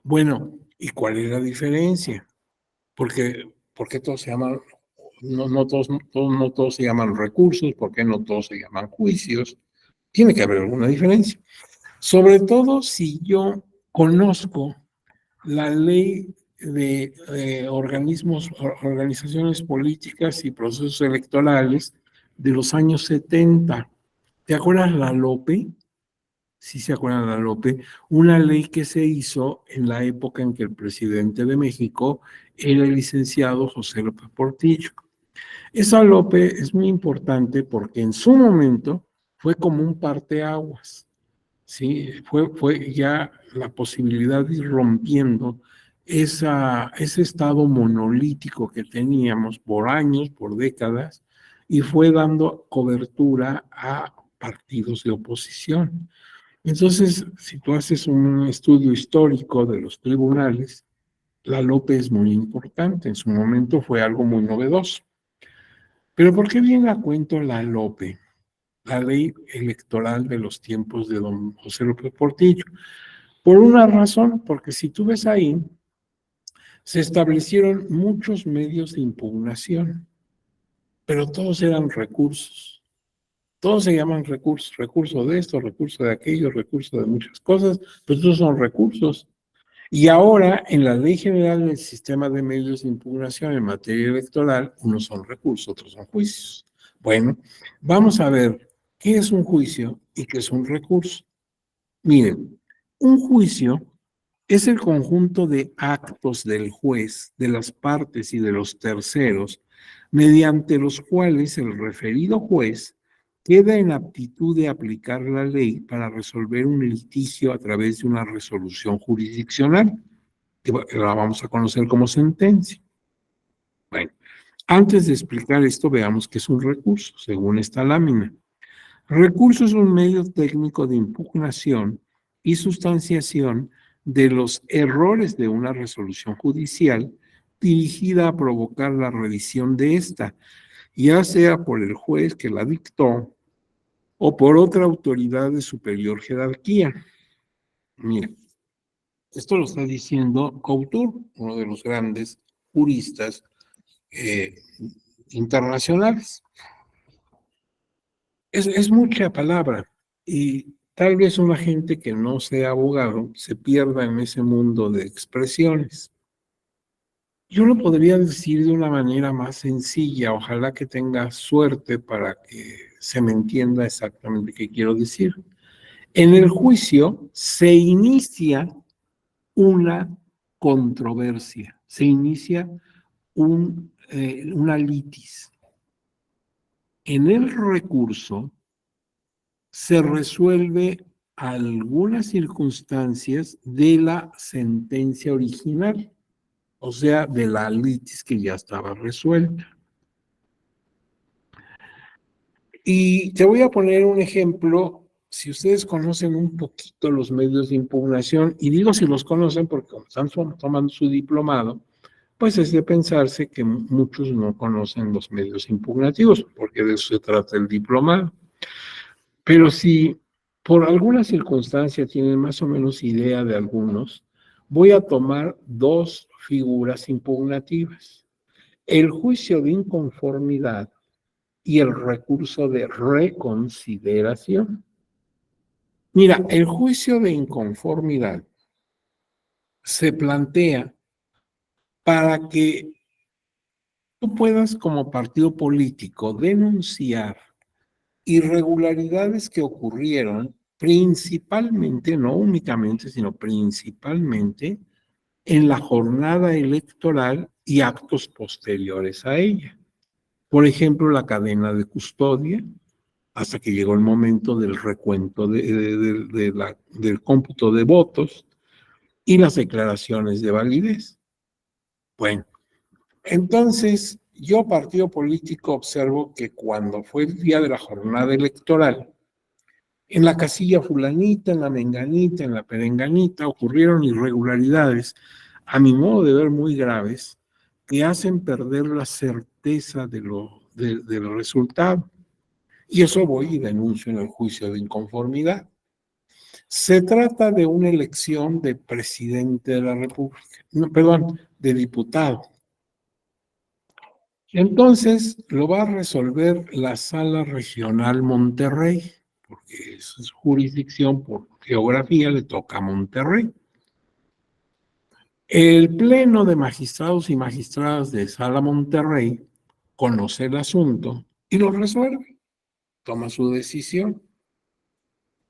Bueno, ¿y cuál es la diferencia? ¿Por qué todos se llaman, no todos se llaman recursos? ¿Por qué no todos se llaman juicios? Tiene que haber alguna diferencia. Sobre todo si yo conozco la ley de organizaciones políticas y procesos electorales de los años 70. ¿Te acuerdas la LOPE? Sí, se acuerdan de la LOPE, una ley que se hizo en la época en que el presidente de México era el licenciado José López Portillo. Esa LOPE es muy importante porque en su momento fue como un parteaguas. Sí, fue ya la posibilidad de ir rompiendo ese estado monolítico que teníamos por años, por décadas, y fue dando cobertura a partidos de oposición. Entonces, si tú haces un estudio histórico de los tribunales, la LOPE es muy importante. En su momento fue algo muy novedoso. Pero ¿por qué viene a cuento la LOPE? La ley electoral de los tiempos de don José López Portillo. Por una razón, porque si tú ves ahí, se establecieron muchos medios de impugnación, pero todos eran recursos. Todos se llaman recursos, recurso de esto, recurso de aquello, recurso de muchas cosas, pero todos son recursos. Y ahora, en la Ley General del Sistema de Medios de Impugnación en materia electoral, unos son recursos, otros son juicios. Bueno, vamos a ver qué es un juicio y qué es un recurso. Miren, un juicio es el conjunto de actos del juez, de las partes y de los terceros, mediante los cuales el referido juez queda en aptitud de aplicar la ley para resolver un litigio a través de una resolución jurisdiccional, que la vamos a conocer como sentencia. Bueno, antes de explicar esto, veamos qué es un recurso, según esta lámina. Recurso es un medio técnico de impugnación y sustanciación de los errores de una resolución judicial dirigida a provocar la revisión de esta, ya sea por el juez que la dictó o por otra autoridad de superior jerarquía. Mira, esto lo está diciendo Couture, uno de los grandes juristas internacionales. Es mucha palabra y tal vez una gente que no sea abogado se pierda en ese mundo de expresiones. Yo lo podría decir de una manera más sencilla, ojalá que tenga suerte para que se me entienda exactamente qué quiero decir. En el juicio se inicia una controversia, se inicia una litis. En el recurso se resuelve algunas circunstancias de la sentencia original, o sea, de la litis que ya estaba resuelta. Y te voy a poner un ejemplo, si ustedes conocen un poquito los medios de impugnación, y digo si los conocen porque como están tomando su diplomado, pues es de pensarse que muchos no conocen los medios impugnativos, porque de eso se trata el diplomado. Pero si por alguna circunstancia tienen más o menos idea de algunos, voy a tomar dos figuras impugnativas: el juicio de inconformidad y el recurso de reconsideración. Mira, el juicio de inconformidad se plantea para que tú puedas, como partido político, denunciar irregularidades que ocurrieron principalmente, no únicamente, sino principalmente en la jornada electoral y actos posteriores a ella. Por ejemplo, la cadena de custodia, hasta que llegó el momento del recuento del cómputo de votos y las declaraciones de validez. Bueno, entonces yo, partido político, observo que cuando fue el día de la jornada electoral, en la casilla fulanita, en la menganita, en la perenganita, ocurrieron irregularidades, a mi modo de ver muy graves, que hacen perder la certeza del resultado. Y eso voy y denuncio en el juicio de inconformidad. Se trata de una elección de presidente de la República, no, perdón, de diputado. Entonces lo va a resolver la Sala Regional Monterrey, porque es jurisdicción por geografía, le toca a Monterrey. El Pleno de Magistrados y Magistradas de Sala Monterrey conoce el asunto y lo resuelve, toma su decisión.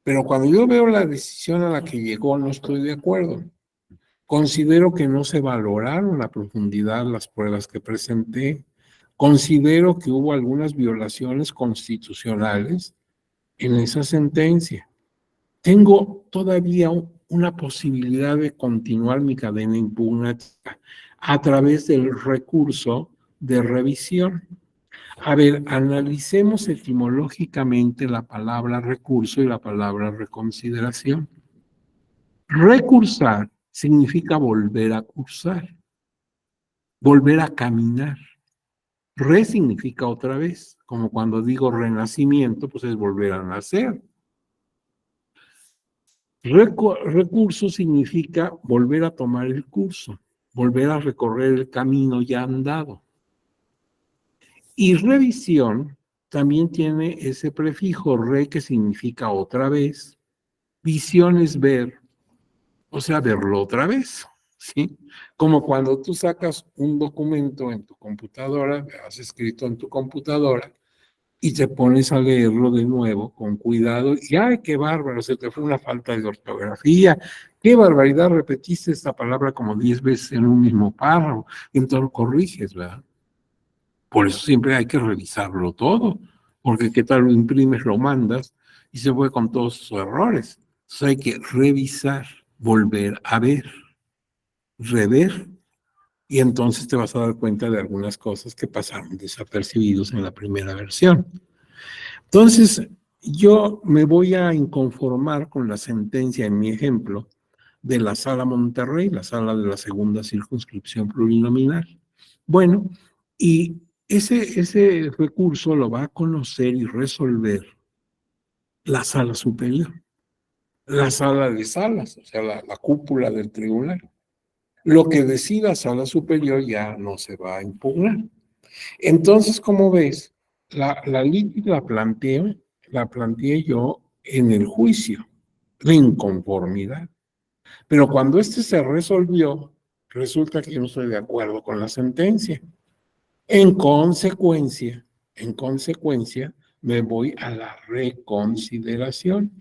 Pero cuando yo veo la decisión a la que llegó, no estoy de acuerdo. Considero que no se valoraron a profundidad las pruebas que presenté. Considero que hubo algunas violaciones constitucionales en esa sentencia. Tengo todavía una posibilidad de continuar mi cadena impugnativa a través del recurso de revisión. A ver, analicemos etimológicamente la palabra recurso y la palabra reconsideración. Recursar significa volver a cursar, volver a caminar. Re significa otra vez, como cuando digo renacimiento, pues es volver a nacer. Recurso significa volver a tomar el curso, volver a recorrer el camino ya andado. Y revisión también tiene ese prefijo re que significa otra vez. Visión es ver, o sea, verlo otra vez, ¿sí? Como cuando tú sacas un documento en tu computadora, has escrito en tu computadora, y te pones a leerlo de nuevo con cuidado, y ¡ay, qué bárbaro! Se te fue una falta de ortografía, qué barbaridad, repetiste esta palabra como 10 veces en un mismo párrafo, y entonces lo corriges, ¿verdad? Por eso siempre hay que revisarlo todo, porque qué tal lo imprimes, lo mandas, y se fue con todos sus errores. Entonces hay que revisar, volver a ver, rever, y entonces te vas a dar cuenta de algunas cosas que pasaron desapercibidos en la primera versión. Entonces, yo me voy a inconformar con la sentencia, en mi ejemplo, de la Sala Monterrey, la sala de la segunda circunscripción plurinominal. Bueno, y ese recurso lo va a conocer y resolver la sala superior, la sala de salas, o sea, la cúpula del tribunal. Lo que decida sala superior ya no se va a impugnar. Entonces, como ves, la litis la planteé yo en el juicio de inconformidad. Pero cuando este se resolvió, resulta que yo no estoy de acuerdo con la sentencia. En consecuencia, me voy a la reconsideración,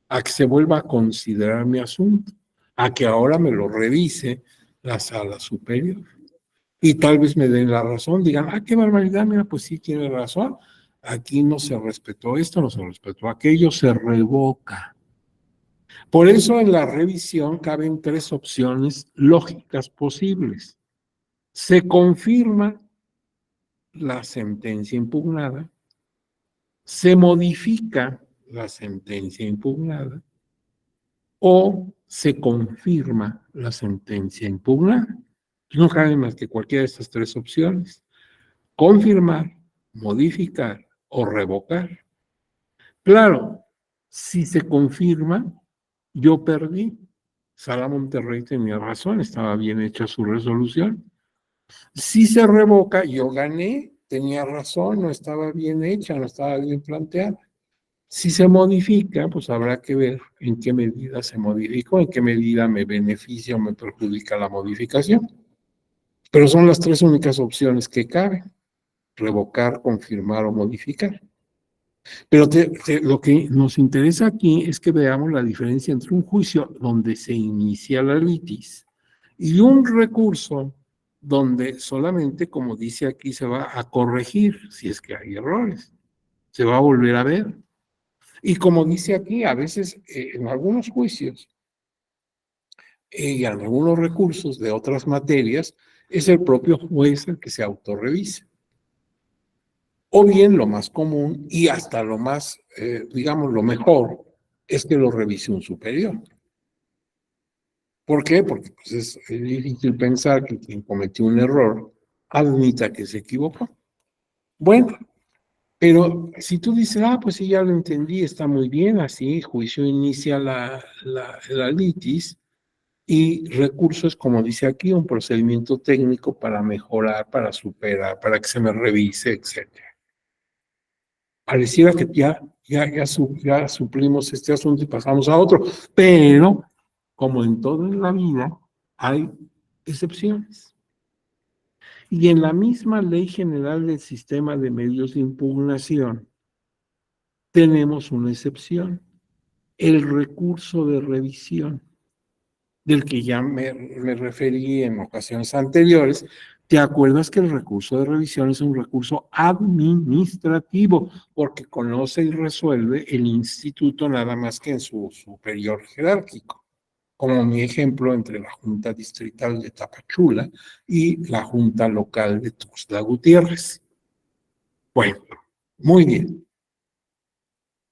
a que se vuelva a considerar mi asunto, a que ahora me lo revise la sala superior. Y tal vez me den la razón, digan, ah, qué barbaridad, mira, pues sí tiene razón, aquí no se respetó esto, no se respetó aquello, se revoca. Por eso en la revisión caben 3 opciones lógicas posibles. Se confirma la sentencia impugnada, se modifica la sentencia impugnada o se confirma la sentencia impugnada. No cabe más que cualquiera de estas 3 opciones. Confirmar, modificar o revocar. Claro, si se confirma, yo perdí. Sala Monterrey tenía razón, estaba bien hecha su resolución. Si se revoca, yo gané, tenía razón, no estaba bien hecha, no estaba bien planteada. Si se modifica, pues habrá que ver en qué medida se modificó, en qué medida me beneficia o me perjudica la modificación. Pero son las 3 únicas opciones que caben: revocar, confirmar o modificar. Pero lo que nos interesa aquí es que veamos la diferencia entre un juicio donde se inicia la litis y un recurso donde solamente, como dice aquí, se va a corregir si es que hay errores, se va a volver a ver. Y como dice aquí, a veces en algunos juicios y en algunos recursos de otras materias, es el propio juez el que se autorrevisa. O bien lo más común y hasta lo más, digamos, lo mejor es que lo revise un superior. ¿Por qué? Porque pues, es difícil pensar que quien cometió un error admita que se equivocó. Bueno, pero si tú dices, pues sí, ya lo entendí, está muy bien, así, juicio inicia la litis y recursos, como dice aquí, un procedimiento técnico para mejorar, para superar, para que se me revise, etcétera. Pareciera que ya suplimos este asunto y pasamos a otro, pero como en toda la vida, hay excepciones. Y en la misma Ley General del Sistema de Medios de Impugnación, tenemos una excepción, el recurso de revisión, del que ya me referí en ocasiones anteriores. ¿Te acuerdas que el recurso de revisión es un recurso administrativo? Porque conoce y resuelve el instituto nada más que en su superior jerárquico. Como mi ejemplo entre la Junta Distrital de Tapachula y la Junta Local de Tuxtla Gutiérrez. Bueno, muy bien.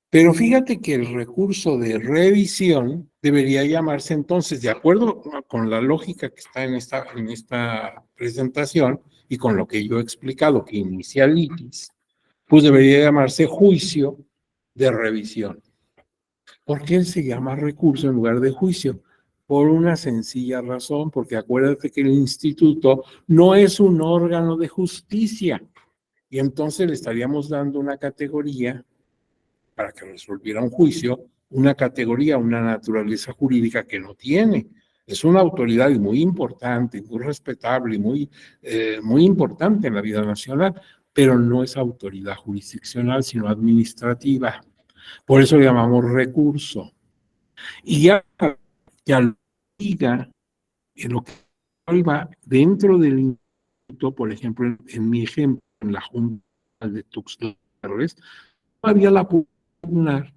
Pero fíjate que el recurso de revisión debería llamarse entonces, de acuerdo con la lógica que está en esta presentación y con lo que yo he explicado, que inicia litis, pues debería llamarse juicio de revisión. ¿Por qué se llama recurso en lugar de juicio? Por una sencilla razón, porque acuérdate que el instituto no es un órgano de justicia y entonces le estaríamos dando una categoría para que resolviera un juicio, una categoría, una naturaleza jurídica que no tiene. Es una autoridad muy importante, muy respetable, muy importante en la vida nacional, pero no es autoridad jurisdiccional, sino administrativa. Por eso le llamamos recurso. Y ya lo diga en lo que va dentro del instituto, por ejemplo, en mi ejemplo, en la Junta de Tuxtla Gutiérrez, todavía la puedo impugnar.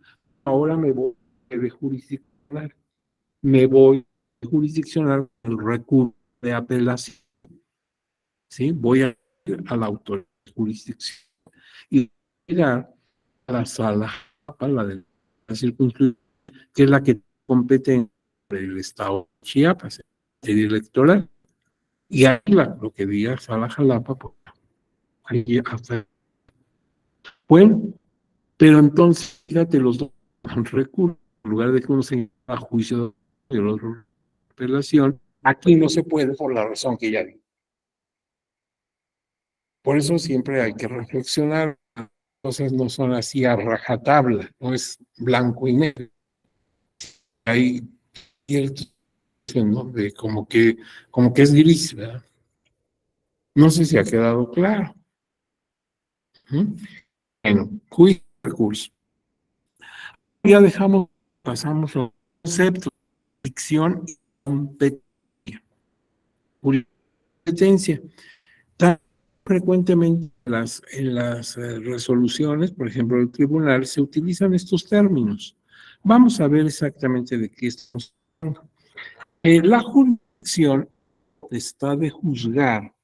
Ahora me voy de jurisdiccional. Me voy de jurisdiccional el recurso de apelación. ¿Sí? Voy a ir a la autoridad de jurisdicción y llegar a la sala, a la de la circunscripción, que es la que compete el Estado de Chiapas, el electoral. Y ahí lo que diga Sala Jalapa, pues, ahí hasta. Bueno, pero entonces, fíjate, los dos recursos, en lugar de que uno se a juicio y el otro apelación, aquí no se puede por la razón que ya di. Por eso siempre hay que reflexionar. Las cosas no son así a rajatabla, no es blanco y negro. Hay cierto, ¿no? De como que es gris, ¿verdad? No sé si ha quedado claro. Bueno, juicio y recurso. Ya pasamos a los conceptos, ficción y competencia. Competencia. Tan frecuentemente en las resoluciones, por ejemplo, del tribunal, se utilizan estos términos. Vamos a ver exactamente de qué estamos hablando. La jurisdicción está de juzgar,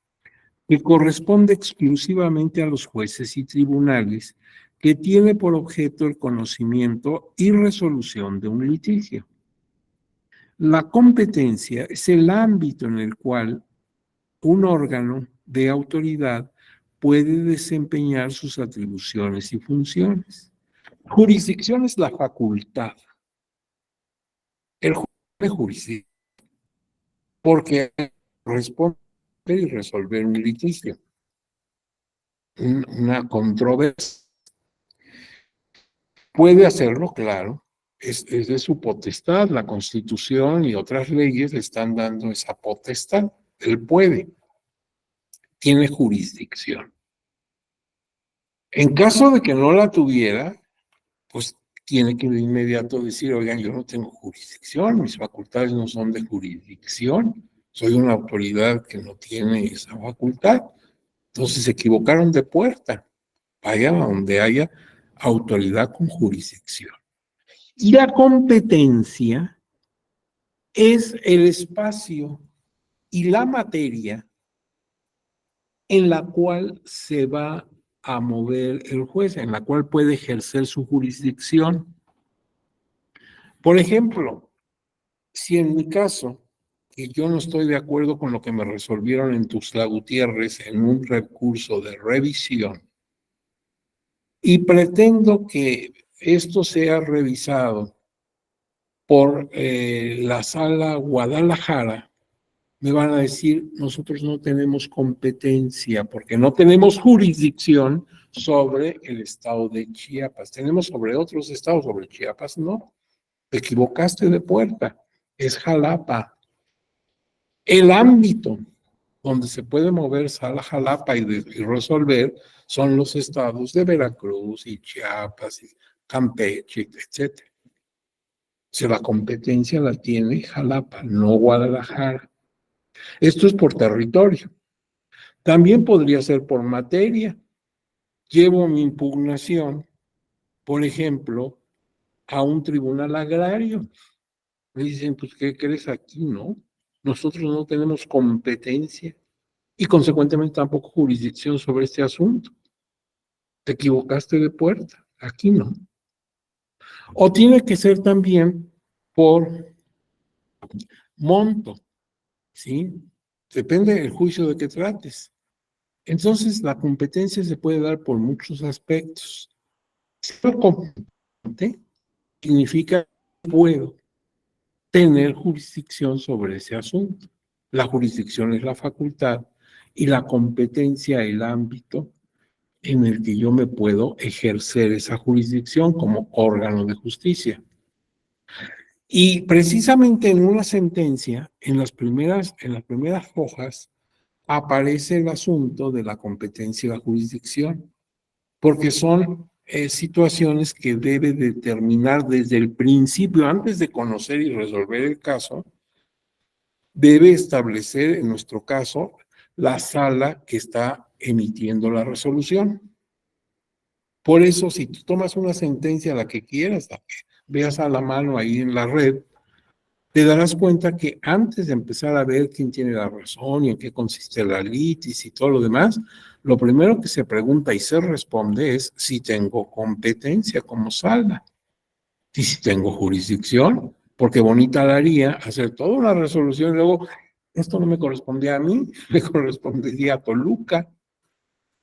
que corresponde exclusivamente a los jueces y tribunales, que tiene por objeto el conocimiento y resolución de un litigio. La competencia es el ámbito en el cual un órgano de autoridad puede desempeñar sus atribuciones y funciones. Jurisdicción es la facultad. El juez de jurisdicción, porque corresponde y resolver un litigio, una controversia. Puede hacerlo, claro, es de su potestad. La Constitución y otras leyes le están dando esa potestad. Él puede, tiene jurisdicción. En caso de que no la tuviera, pues tiene que de inmediato decir, oigan, yo no tengo jurisdicción, mis facultades no son de jurisdicción, soy una autoridad que no tiene esa facultad. Entonces se equivocaron de puerta, vaya donde haya autoridad con jurisdicción. Y la competencia es el espacio y la materia en la cual se va a mover el juez, en la cual puede ejercer su jurisdicción. Por ejemplo, si en mi caso, que yo no estoy de acuerdo con lo que me resolvieron en Tuxtla Gutiérrez en un recurso de revisión, y pretendo que esto sea revisado por la sala Guadalajara, me van a decir, nosotros no tenemos competencia porque no tenemos jurisdicción sobre el estado de Chiapas. Tenemos sobre otros estados, sobre Chiapas no. Te equivocaste de puerta. Es Jalapa. El ámbito donde se puede mover sala Jalapa y resolver son los estados de Veracruz y Chiapas y Campeche, etc. Si la competencia la tiene Jalapa, no Guadalajara. Esto es por territorio. También podría ser por materia. Llevo mi impugnación, por ejemplo, a un tribunal agrario. Me dicen, pues, ¿qué crees aquí, no? Nosotros no tenemos competencia y consecuentemente tampoco jurisdicción sobre este asunto. Te equivocaste de puerta, aquí no. O tiene que ser también por monto, ¿sí? Depende del juicio de que trates. Entonces, la competencia se puede dar por muchos aspectos. Ser competente significa que puedo tener jurisdicción sobre ese asunto. La jurisdicción es la facultad y la competencia el ámbito en el que yo me puedo ejercer esa jurisdicción como órgano de justicia. Y precisamente en una sentencia, en las primeras hojas, aparece el asunto de la competencia y la jurisdicción, porque son situaciones que debe determinar desde el principio, antes de conocer y resolver el caso, debe establecer, en nuestro caso, la sala que está emitiendo la resolución. Por eso, si tú tomas una sentencia, la que quieras, la que veas a la mano ahí en la red, te darás cuenta que antes de empezar a ver quién tiene la razón y en qué consiste la litis y todo lo demás, lo primero que se pregunta y se responde es si tengo competencia como sala y si tengo jurisdicción, porque bonita la haría hacer toda una resolución y luego, esto no me correspondía a mí, le correspondería a Toluca.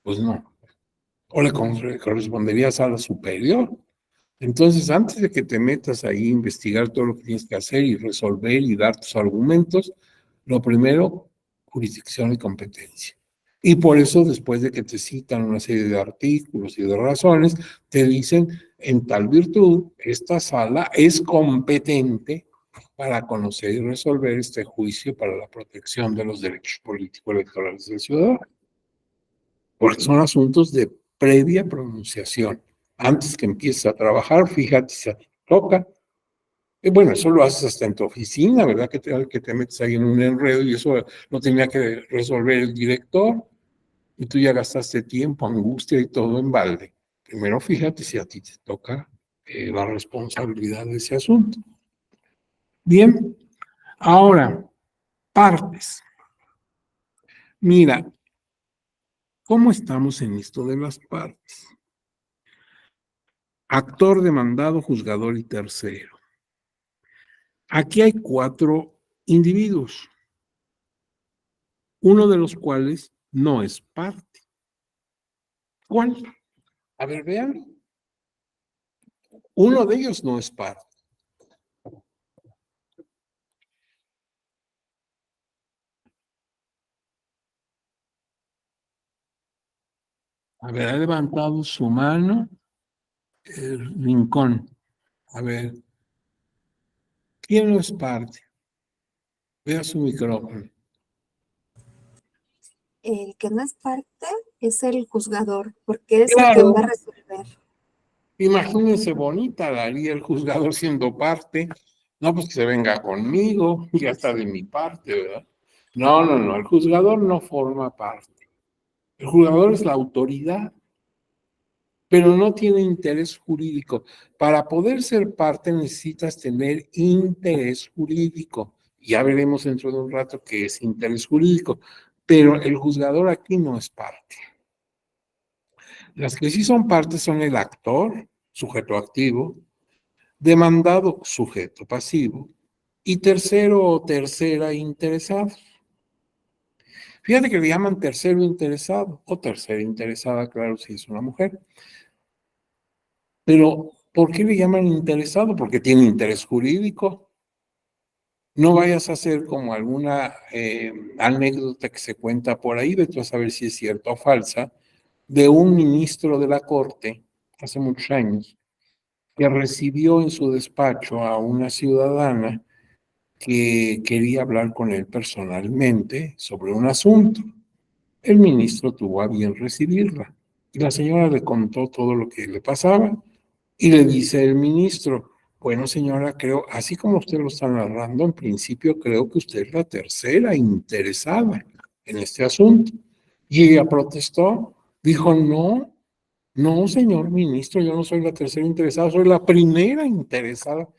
Pues no, o le correspondería a sala superior. Entonces, antes de que te metas ahí a investigar todo lo que tienes que hacer y resolver y dar tus argumentos, lo primero, jurisdicción y competencia. Y por eso, después de que te citan una serie de artículos y de razones, te dicen, en tal virtud, esta sala es competente para conocer y resolver este juicio para la protección de los derechos políticos electorales del ciudadano. Porque son asuntos de previa pronunciación. Antes que empieces a trabajar, fíjate si te toca. Y bueno, eso lo haces hasta en tu oficina, ¿verdad? Que te metes ahí en un enredo y eso lo tenía que resolver el director. Y tú ya gastaste tiempo, angustia y todo en balde. Primero fíjate si a ti te toca la responsabilidad de ese asunto. Bien, ahora, partes. Mira, ¿cómo estamos en esto de las partes? Actor, demandado, juzgador y tercero. Aquí hay 4 individuos, uno de los cuales no es parte. ¿Cuál? A ver, vean. Uno de ellos no es parte. A ver, ha levantado su mano el Rincón. A ver, ¿quién no es parte? Vea su micrófono. El que no es parte es el juzgador, porque es Claro. el que va a resolver. Imagínense, bonita la haría el juzgador siendo parte. No, pues que se venga conmigo, ya está de mi parte, ¿verdad? No, el juzgador no forma parte. El juzgador es la autoridad, pero no tiene interés jurídico. Para poder ser parte necesitas tener interés jurídico. Ya veremos dentro de un rato qué es interés jurídico, pero el juzgador aquí no es parte. Las que sí son partes son el actor, sujeto activo, demandado, sujeto pasivo, y tercero o tercera interesado. Fíjate que le llaman tercero interesado o tercera interesada, claro, si es una mujer. Pero, ¿por qué le llaman interesado? Porque tiene interés jurídico. No vayas a hacer como alguna anécdota que se cuenta por ahí, vete a saber si es cierta o falsa, de un ministro de la Corte, hace muchos años, que recibió en su despacho a una ciudadana que quería hablar con él personalmente sobre un asunto. El ministro tuvo a bien recibirla y la señora le contó todo lo que le pasaba y le dice el ministro, bueno señora, creo, así como usted lo está narrando, en principio creo que usted es la tercera interesada en este asunto. Y ella protestó, dijo, no, no señor ministro, yo no soy la tercera interesada, soy la primera interesada.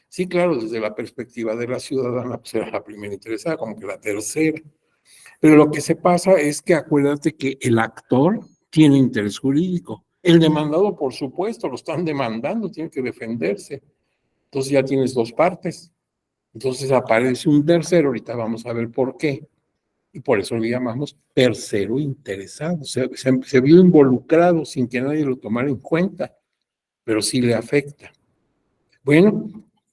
Sí, claro, desde la perspectiva de la ciudadana, pues era la primera interesada, como que la tercera. Pero lo que se pasa es que acuérdate que el actor tiene interés jurídico. El demandado, por supuesto, lo están demandando, tiene que defenderse. Entonces ya tienes dos partes. Entonces aparece un tercero, ahorita vamos a ver por qué. Y por eso le llamamos tercero interesado. Se vio involucrado sin que nadie lo tomara en cuenta, pero sí le afecta. Bueno,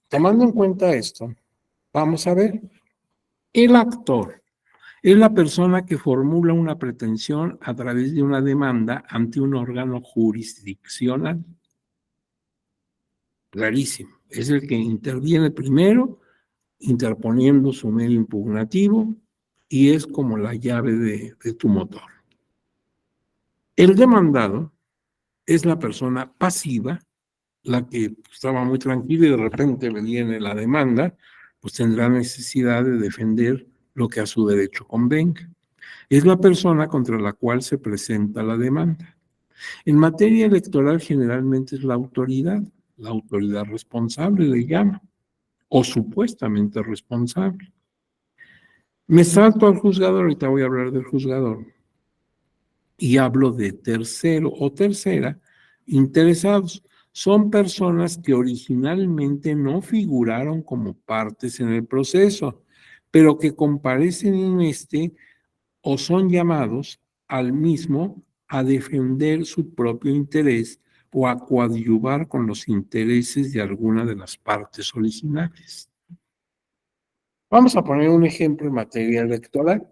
tomando en cuenta esto, vamos a ver. El actor es la persona que formula una pretensión a través de una demanda ante un órgano jurisdiccional. Clarísimo. Es el que interviene primero, interponiendo su medio impugnativo, y es como la llave de tu motor. El demandado es la persona pasiva, la que estaba muy tranquila y de repente le viene la demanda, pues tendrá necesidad de defender lo que a su derecho convenga. Es la persona contra la cual se presenta la demanda. En materia electoral generalmente es la autoridad responsable le llama, o supuestamente responsable. Me salto al juzgador, ahorita voy a hablar del juzgador, y hablo de tercero o tercera interesados. Son personas que originalmente no figuraron como partes en el proceso, pero que comparecen en este o son llamados al mismo a defender su propio interés o a coadyuvar con los intereses de alguna de las partes originales. Vamos a poner un ejemplo en materia electoral.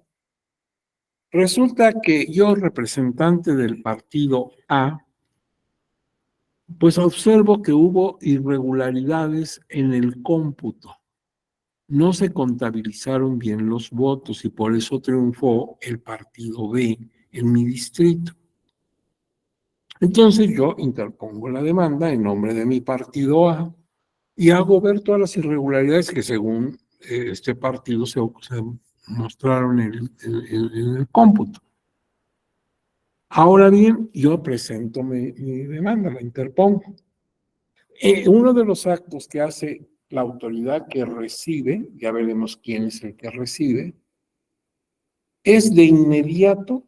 Resulta que yo, representante del partido A, pues observo que hubo irregularidades en el cómputo. No se contabilizaron bien los votos y por eso triunfó el partido B en mi distrito. Entonces yo interpongo la demanda en nombre de mi partido A y hago ver todas las irregularidades que según este partido se mostraron en el cómputo. Ahora bien, yo presento mi demanda, la interpongo. Uno de los actos que hace la autoridad que recibe, ya veremos quién es el que recibe, es de inmediato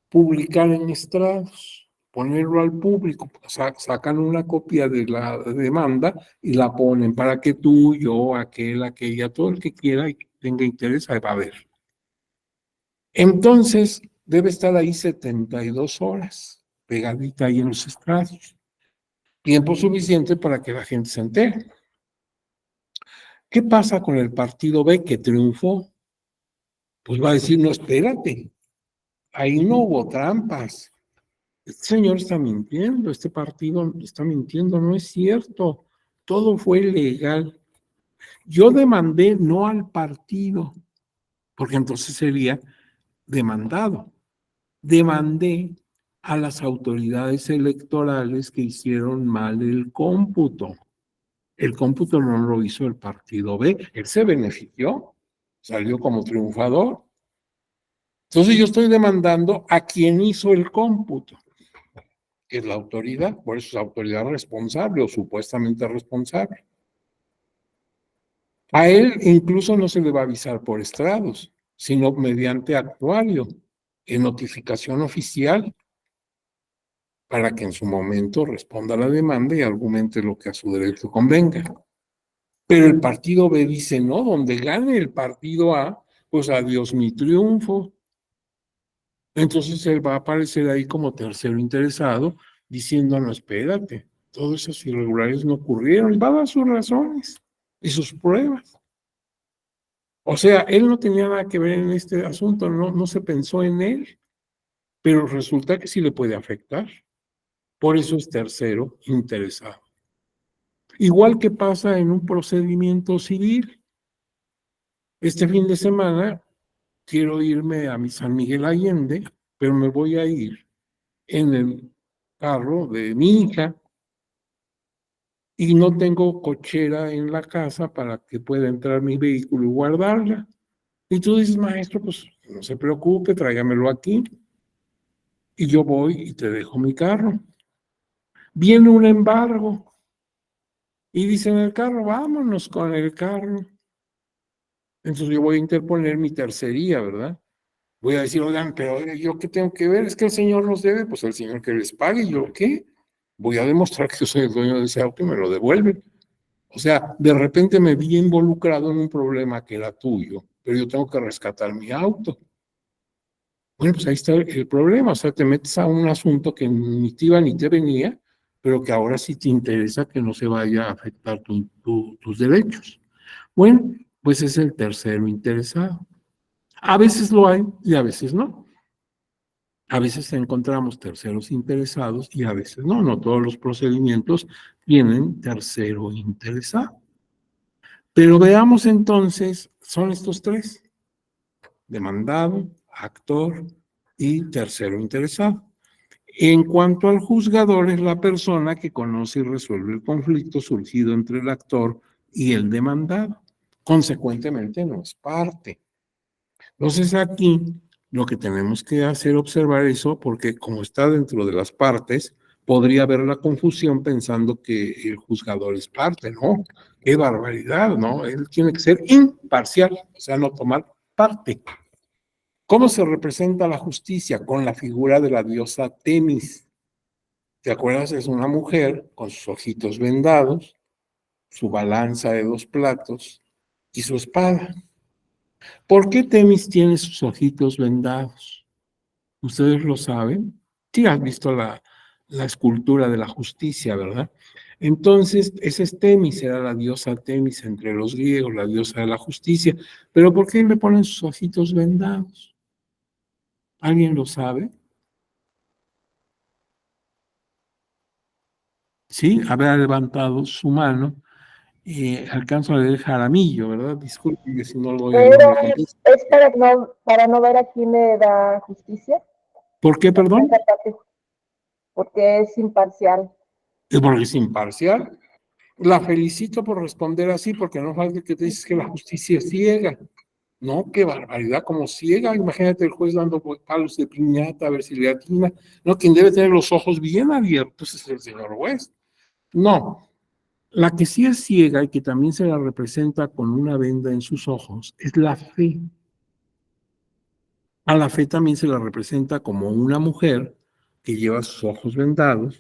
publicar en estrados, ponerlo al público, sacan una copia de la demanda y la ponen para que tú, yo, aquel, aquella, todo el que quiera y tenga interés, ahí va a ver. Entonces, debe estar ahí 72 horas, pegadita ahí en los estrados. Tiempo suficiente para que la gente se entere. ¿Qué pasa con el partido B que triunfó? Pues va a decir, no, espérate, ahí no hubo trampas. Este señor está mintiendo, este partido está mintiendo, no es cierto. Todo fue legal. Yo demandé no al partido, porque entonces sería demandado. Demandé a las autoridades electorales que hicieron mal el cómputo. El cómputo no lo hizo el partido B, él se benefició, salió como triunfador. Entonces yo estoy demandando a quien hizo el cómputo, que es la autoridad, por eso es autoridad responsable o supuestamente responsable. A él incluso no se le va a avisar por estrados, sino mediante actuario, en notificación oficial. para que en su momento responda a la demanda y argumente lo que a su derecho convenga. Pero el partido B dice, no, donde gane el partido A, pues adiós mi triunfo. Entonces él va a aparecer ahí como tercero interesado, diciendo, no, espérate, todas esas irregularidades no ocurrieron, y va a dar sus razones y sus pruebas. O sea, él no tenía nada que ver en este asunto, no se pensó en él, pero resulta que sí le puede afectar. Por eso es tercero interesado. Igual que pasa en un procedimiento civil. Este fin de semana quiero irme a mi San Miguel Allende, pero me voy a ir en el carro de mi hija y no tengo cochera en la casa para que pueda entrar mi vehículo y guardarla. Y tú dices, maestro, pues no se preocupe, tráigamelo aquí y yo voy y te dejo mi carro. Viene un embargo y dicen el carro, vámonos con el carro. Entonces yo voy a interponer mi tercería, ¿verdad? Voy a decir, oigan, pero ¿yo qué tengo que ver? Es que el señor nos debe, pues el señor que les pague, ¿yo qué? Voy a demostrar que yo soy el dueño de ese auto y me lo devuelven. O sea, de repente me vi involucrado en un problema que era tuyo, pero yo tengo que rescatar mi auto. Bueno, pues ahí está el problema, o sea, te metes a un asunto que ni te iba ni te venía, pero que ahora sí te interesa que no se vaya a afectar tus derechos. Bueno, pues es el tercero interesado. A veces lo hay y a veces no. A veces encontramos terceros interesados y a veces no. No todos los procedimientos tienen tercero interesado. Pero veamos entonces, son estos tres: demandado, actor y tercero interesado. En cuanto al juzgador, es la persona que conoce y resuelve el conflicto surgido entre el actor y el demandado. Consecuentemente, no es parte. Entonces aquí lo que tenemos que hacer es observar eso, porque como está dentro de las partes, podría haber la confusión pensando que el juzgador es parte, ¿no? ¡Qué barbaridad!, ¿no? Él tiene que ser imparcial, o sea, no tomar parte. ¿Cómo se representa la justicia? Con la figura de la diosa Temis. ¿Te acuerdas? Es una mujer con sus ojitos vendados, su balanza de 2 platos y su espada. ¿Por qué Temis tiene sus ojitos vendados? ¿Ustedes lo saben? Sí, has visto la escultura de la justicia, ¿verdad? Entonces, esa es Temis, era la diosa Temis entre los griegos, la diosa de la justicia. ¿Pero por qué le ponen sus ojitos vendados? ¿Alguien lo sabe? Sí, habrá levantado su mano. Alcanzo a leer Jaramillo, ¿verdad? Disculpe si no lo doy el Pero nombre completo. es para no ver a quién le da justicia, ¿Por qué, perdón? porque es imparcial. Porque es imparcial. La felicito por responder así, porque no falta que te dices que la justicia es ciega. No, qué barbaridad, como ciega. Imagínate el juez dando palos de piñata a ver si le atina. No, quien debe tener los ojos bien abiertos es el señor juez. No, la que sí es ciega y que también se la representa con una venda en sus ojos es la fe. A la fe también se la representa como una mujer que lleva sus ojos vendados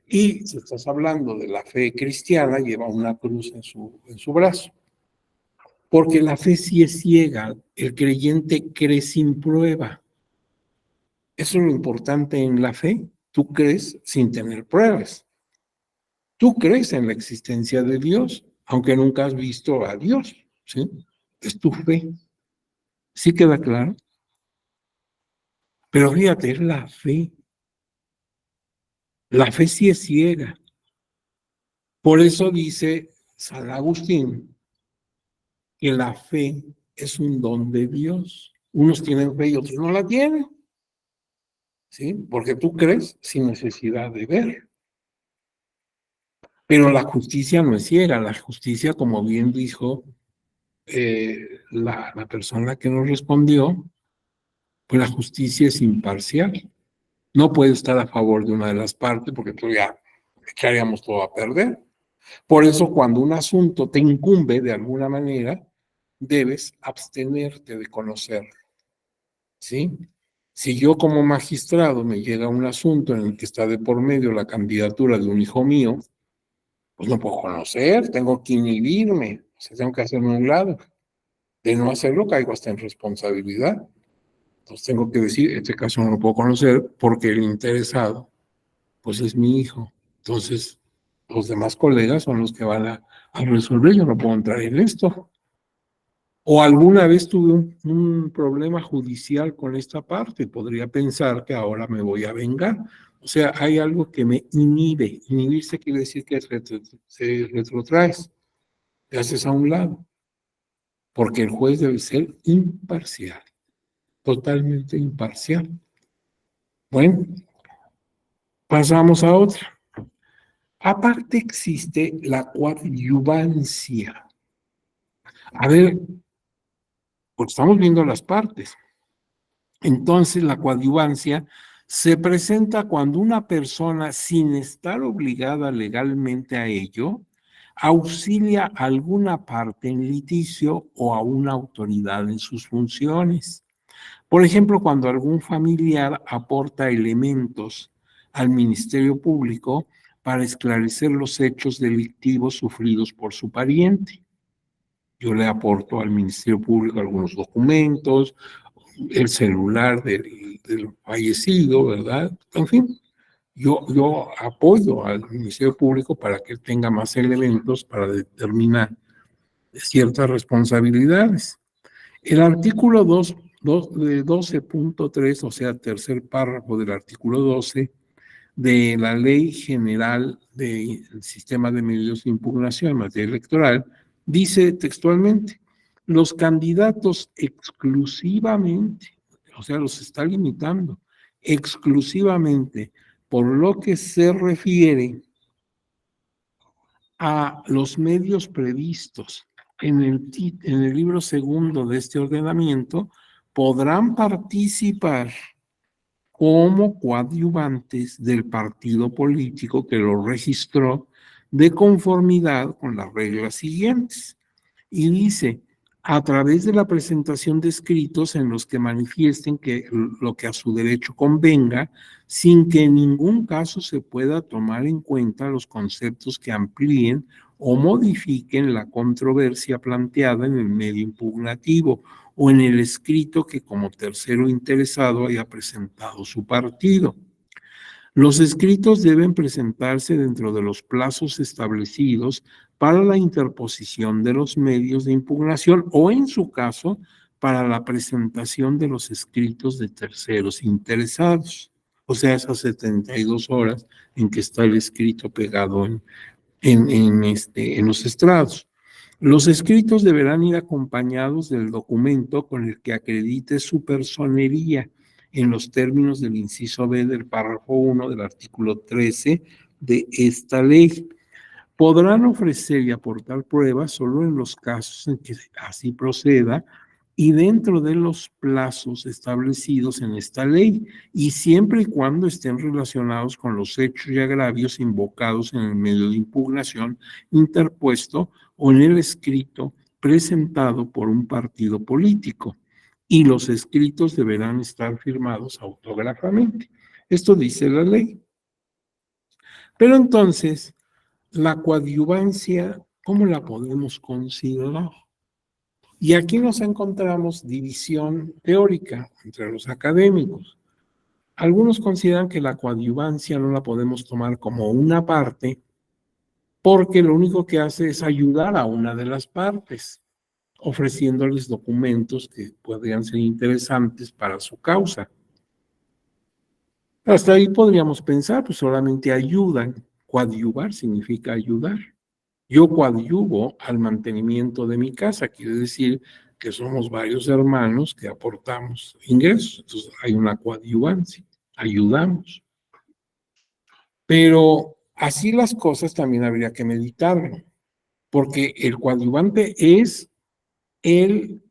y si estás hablando de la fe cristiana, lleva una cruz en su brazo. Porque la fe sí es ciega, el creyente cree sin prueba. Eso es lo importante en la fe. Tú crees sin tener pruebas. Tú crees en la existencia de Dios, aunque nunca has visto a Dios, ¿sí? Es tu fe. ¿Sí queda claro? Pero fíjate, es la fe. La fe sí es ciega. Por eso dice San Agustín que la fe es un don de Dios. Unos tienen fe y otros no la tienen. ¿Sí? Porque tú crees sin necesidad de ver. Pero la justicia no es ciega. La justicia, como bien dijo la persona que nos respondió, pues la justicia es imparcial. No puede estar a favor de una de las partes porque tú ya echaríamos todo a perder. Por eso, cuando un asunto te incumbe de alguna manera, debes abstenerte de conocerlo. ¿Sí? Si yo como magistrado me llega un asunto en el que está de por medio la candidatura de un hijo mío, pues no puedo conocer, tengo que inhibirme, o sea, tengo que hacerme a un lado. De no hacerlo, caigo hasta en responsabilidad. Entonces tengo que decir, este caso no lo puedo conocer porque el interesado, pues es mi hijo. Entonces, los demás colegas son los que van a resolver, yo no puedo entrar en esto. O alguna vez tuve un problema judicial con esta parte, podría pensar que ahora me voy a vengar. O sea, hay algo que me inhibe. Inhibirse quiere decir que se retrotraes, te haces a un lado, porque el juez debe ser imparcial, totalmente imparcial. Bueno, pasamos a otra. Aparte existe la coadyuvancia. A ver, pues estamos viendo las partes. Entonces, la coadyuvancia se presenta cuando una persona, sin estar obligada legalmente a ello, auxilia a alguna parte en litigio o a una autoridad en sus funciones. Por ejemplo, cuando algún familiar aporta elementos al Ministerio Público para esclarecer los hechos delictivos sufridos por su pariente. Yo le aporto al Ministerio Público algunos documentos, el celular del fallecido, ¿verdad? En fin, yo apoyo al Ministerio Público para que tenga más elementos para determinar ciertas responsabilidades. El artículo 12.3, o sea, tercer párrafo del artículo 12 de la Ley General del Sistema de Medios de Impugnación en materia electoral, dice textualmente, los candidatos exclusivamente, o sea, los está limitando, exclusivamente por lo que se refiere a los medios previstos en el libro segundo de este ordenamiento, podrán participar como coadyuvantes del partido político que lo registró de conformidad con las reglas siguientes. Y dice, a través de la presentación de escritos en los que manifiesten que lo que a su derecho convenga, sin que en ningún caso se pueda tomar en cuenta los conceptos que amplíen o modifiquen la controversia planteada en el medio impugnativo o en el escrito que como tercero interesado haya presentado su partido. Los escritos deben presentarse dentro de los plazos establecidos para la interposición de los medios de impugnación o, en su caso, para la presentación de los escritos de terceros interesados. O sea, esas 72 horas en que está el escrito pegado en los estrados. Los escritos deberán ir acompañados del documento con el que acredite su personería en los términos del inciso B del párrafo 1 del artículo 13 de esta ley. Podrán ofrecer y aportar pruebas solo en los casos en que así proceda y dentro de los plazos establecidos en esta ley, y siempre y cuando estén relacionados con los hechos y agravios invocados en el medio de impugnación interpuesto o en el escrito presentado por un partido político, y los escritos deberán estar firmados autógrafamente. Esto dice la ley. Pero entonces, la coadyuvancia, ¿cómo la podemos considerar? Y aquí nos encontramos división teórica entre los académicos. Algunos consideran que la coadyuvancia no la podemos tomar como una parte porque lo único que hace es ayudar a una de las partes, ofreciéndoles documentos que podrían ser interesantes para su causa. Hasta ahí podríamos pensar, pues solamente ayudan. Coadyuvar significa ayudar. Yo coadyuvo al mantenimiento de mi casa, quiere decir que somos varios hermanos que aportamos ingresos, entonces hay una coadyuvancia, ayudamos. Pero así las cosas también habría que meditarlo, porque el coadyuvante es el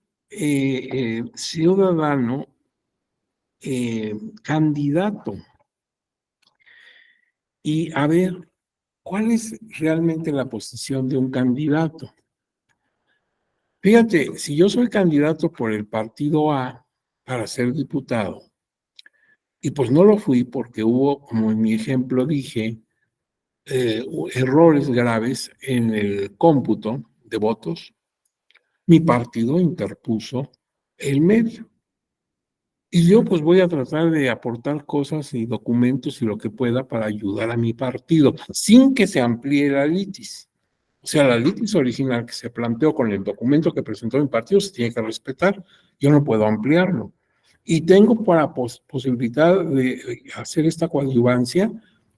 ciudadano candidato. Y a ver, ¿cuál es realmente la posición de un candidato? Fíjate, si yo soy candidato por el partido A para ser diputado Y pues no lo fui porque hubo, como en mi ejemplo dije, errores graves en el cómputo de votos. Mi partido interpuso el medio. Y yo pues voy a tratar de aportar cosas y documentos y lo que pueda para ayudar a mi partido, sin que se amplíe la litis. O sea, la litis original que se planteó con el documento que presentó mi partido se tiene que respetar. Yo no puedo ampliarlo. Y tengo para posibilidad de hacer esta coadyuvancia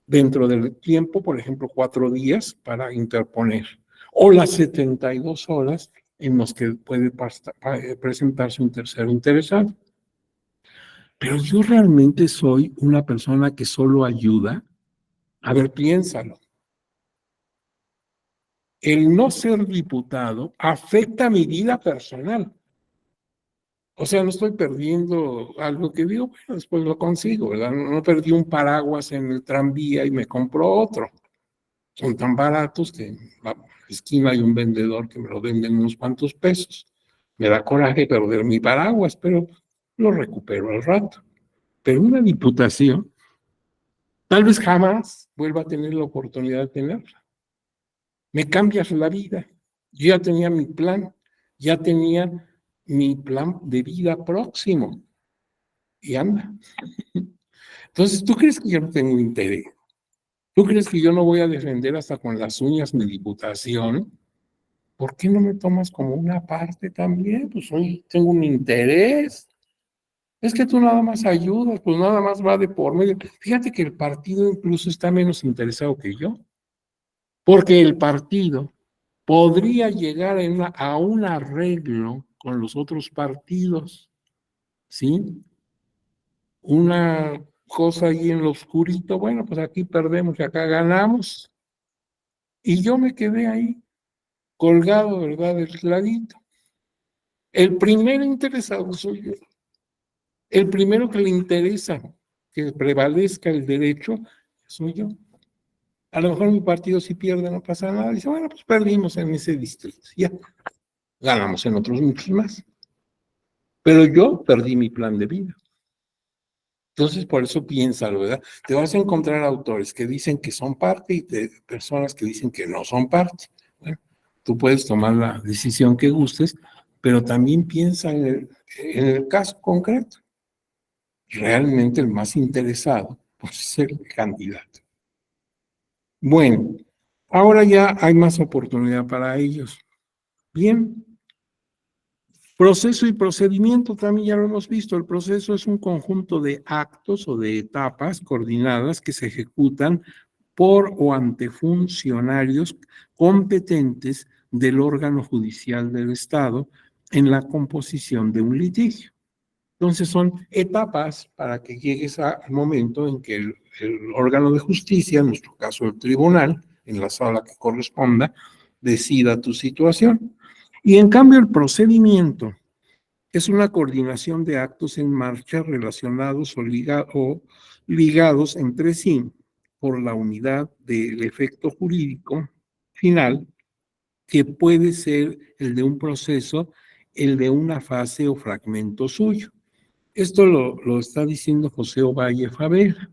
dentro del tiempo, por ejemplo, 4 días para interponer, o las 72 horas en los que puede presentarse un tercero interesado. Pero yo realmente soy una persona que solo ayuda. A ver, piénsalo. El no ser diputado afecta mi vida personal. O sea, no estoy perdiendo algo que digo, bueno, después lo consigo, ¿verdad? No perdí un paraguas en el tranvía y me compró otro. Son tan baratos que en la esquina hay un vendedor que me lo vende en unos cuantos pesos. Me da coraje perder mi paraguas, pero lo recupero al rato. Pero una diputación, tal vez jamás vuelva a tener la oportunidad de tenerla. Me cambias la vida. Yo ya tenía mi plan, ya tenía mi plan de vida próximo. Y anda. Entonces, ¿tú crees que yo no tengo interés? ¿Tú crees que yo no voy a defender hasta con las uñas mi diputación? ¿Por qué no me tomas como una parte también? Pues hoy tengo un interés. Es que tú nada más ayudas, pues nada más va de por medio. Fíjate que el partido incluso está menos interesado que yo, porque el partido podría llegar a un arreglo con los otros partidos, ¿sí? Una cosa ahí en lo oscurito, bueno, pues aquí perdemos y acá ganamos. Y yo me quedé ahí, colgado, ¿verdad?, del ladito. El primer interesado soy yo. El primero que le interesa que prevalezca el derecho soy yo. A lo mejor mi partido si pierde no pasa nada. Dice, bueno, pues perdimos en ese distrito. Ya, ganamos en otros muchos más. Pero yo perdí mi plan de vida. Entonces, por eso piénsalo, ¿verdad? Te vas a encontrar autores que dicen que son parte y personas que dicen que no son parte. Bueno, tú puedes tomar la decisión que gustes, pero también piensa en el caso concreto. Realmente el más interesado por ser candidato. Bueno, ahora ya hay más oportunidad para ellos. Bien. Proceso y procedimiento también ya lo hemos visto. El proceso es un conjunto de actos o de etapas coordinadas que se ejecutan por o ante funcionarios competentes del órgano judicial del Estado en la composición de un litigio. Entonces son etapas para que llegues al momento en que el órgano de justicia, en nuestro caso el tribunal, en la sala que corresponda, decida tu situación. Y en cambio el procedimiento es una coordinación de actos en marcha relacionados o ligados entre sí por la unidad del efecto jurídico final, que puede ser el de un proceso, el de una fase o fragmento suyo. Esto lo está diciendo José Ovalle Favela,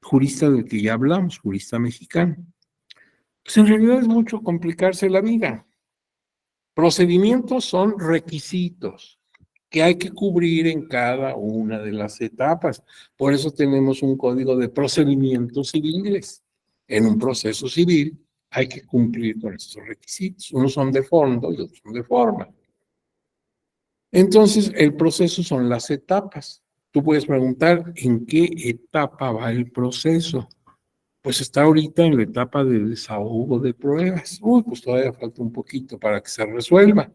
jurista del que ya hablamos, jurista mexicano. Pues en realidad es mucho complicarse la vida. Procedimientos son requisitos que hay que cubrir en cada una de las etapas. Por eso tenemos un código de procedimientos civiles. En un proceso civil hay que cumplir con estos requisitos. Unos son de fondo y otros son de forma. Entonces, el proceso son las etapas. Tú puedes preguntar en qué etapa va el proceso. Pues está ahorita en la etapa de desahogo de pruebas. Uy, pues todavía falta un poquito para que se resuelva.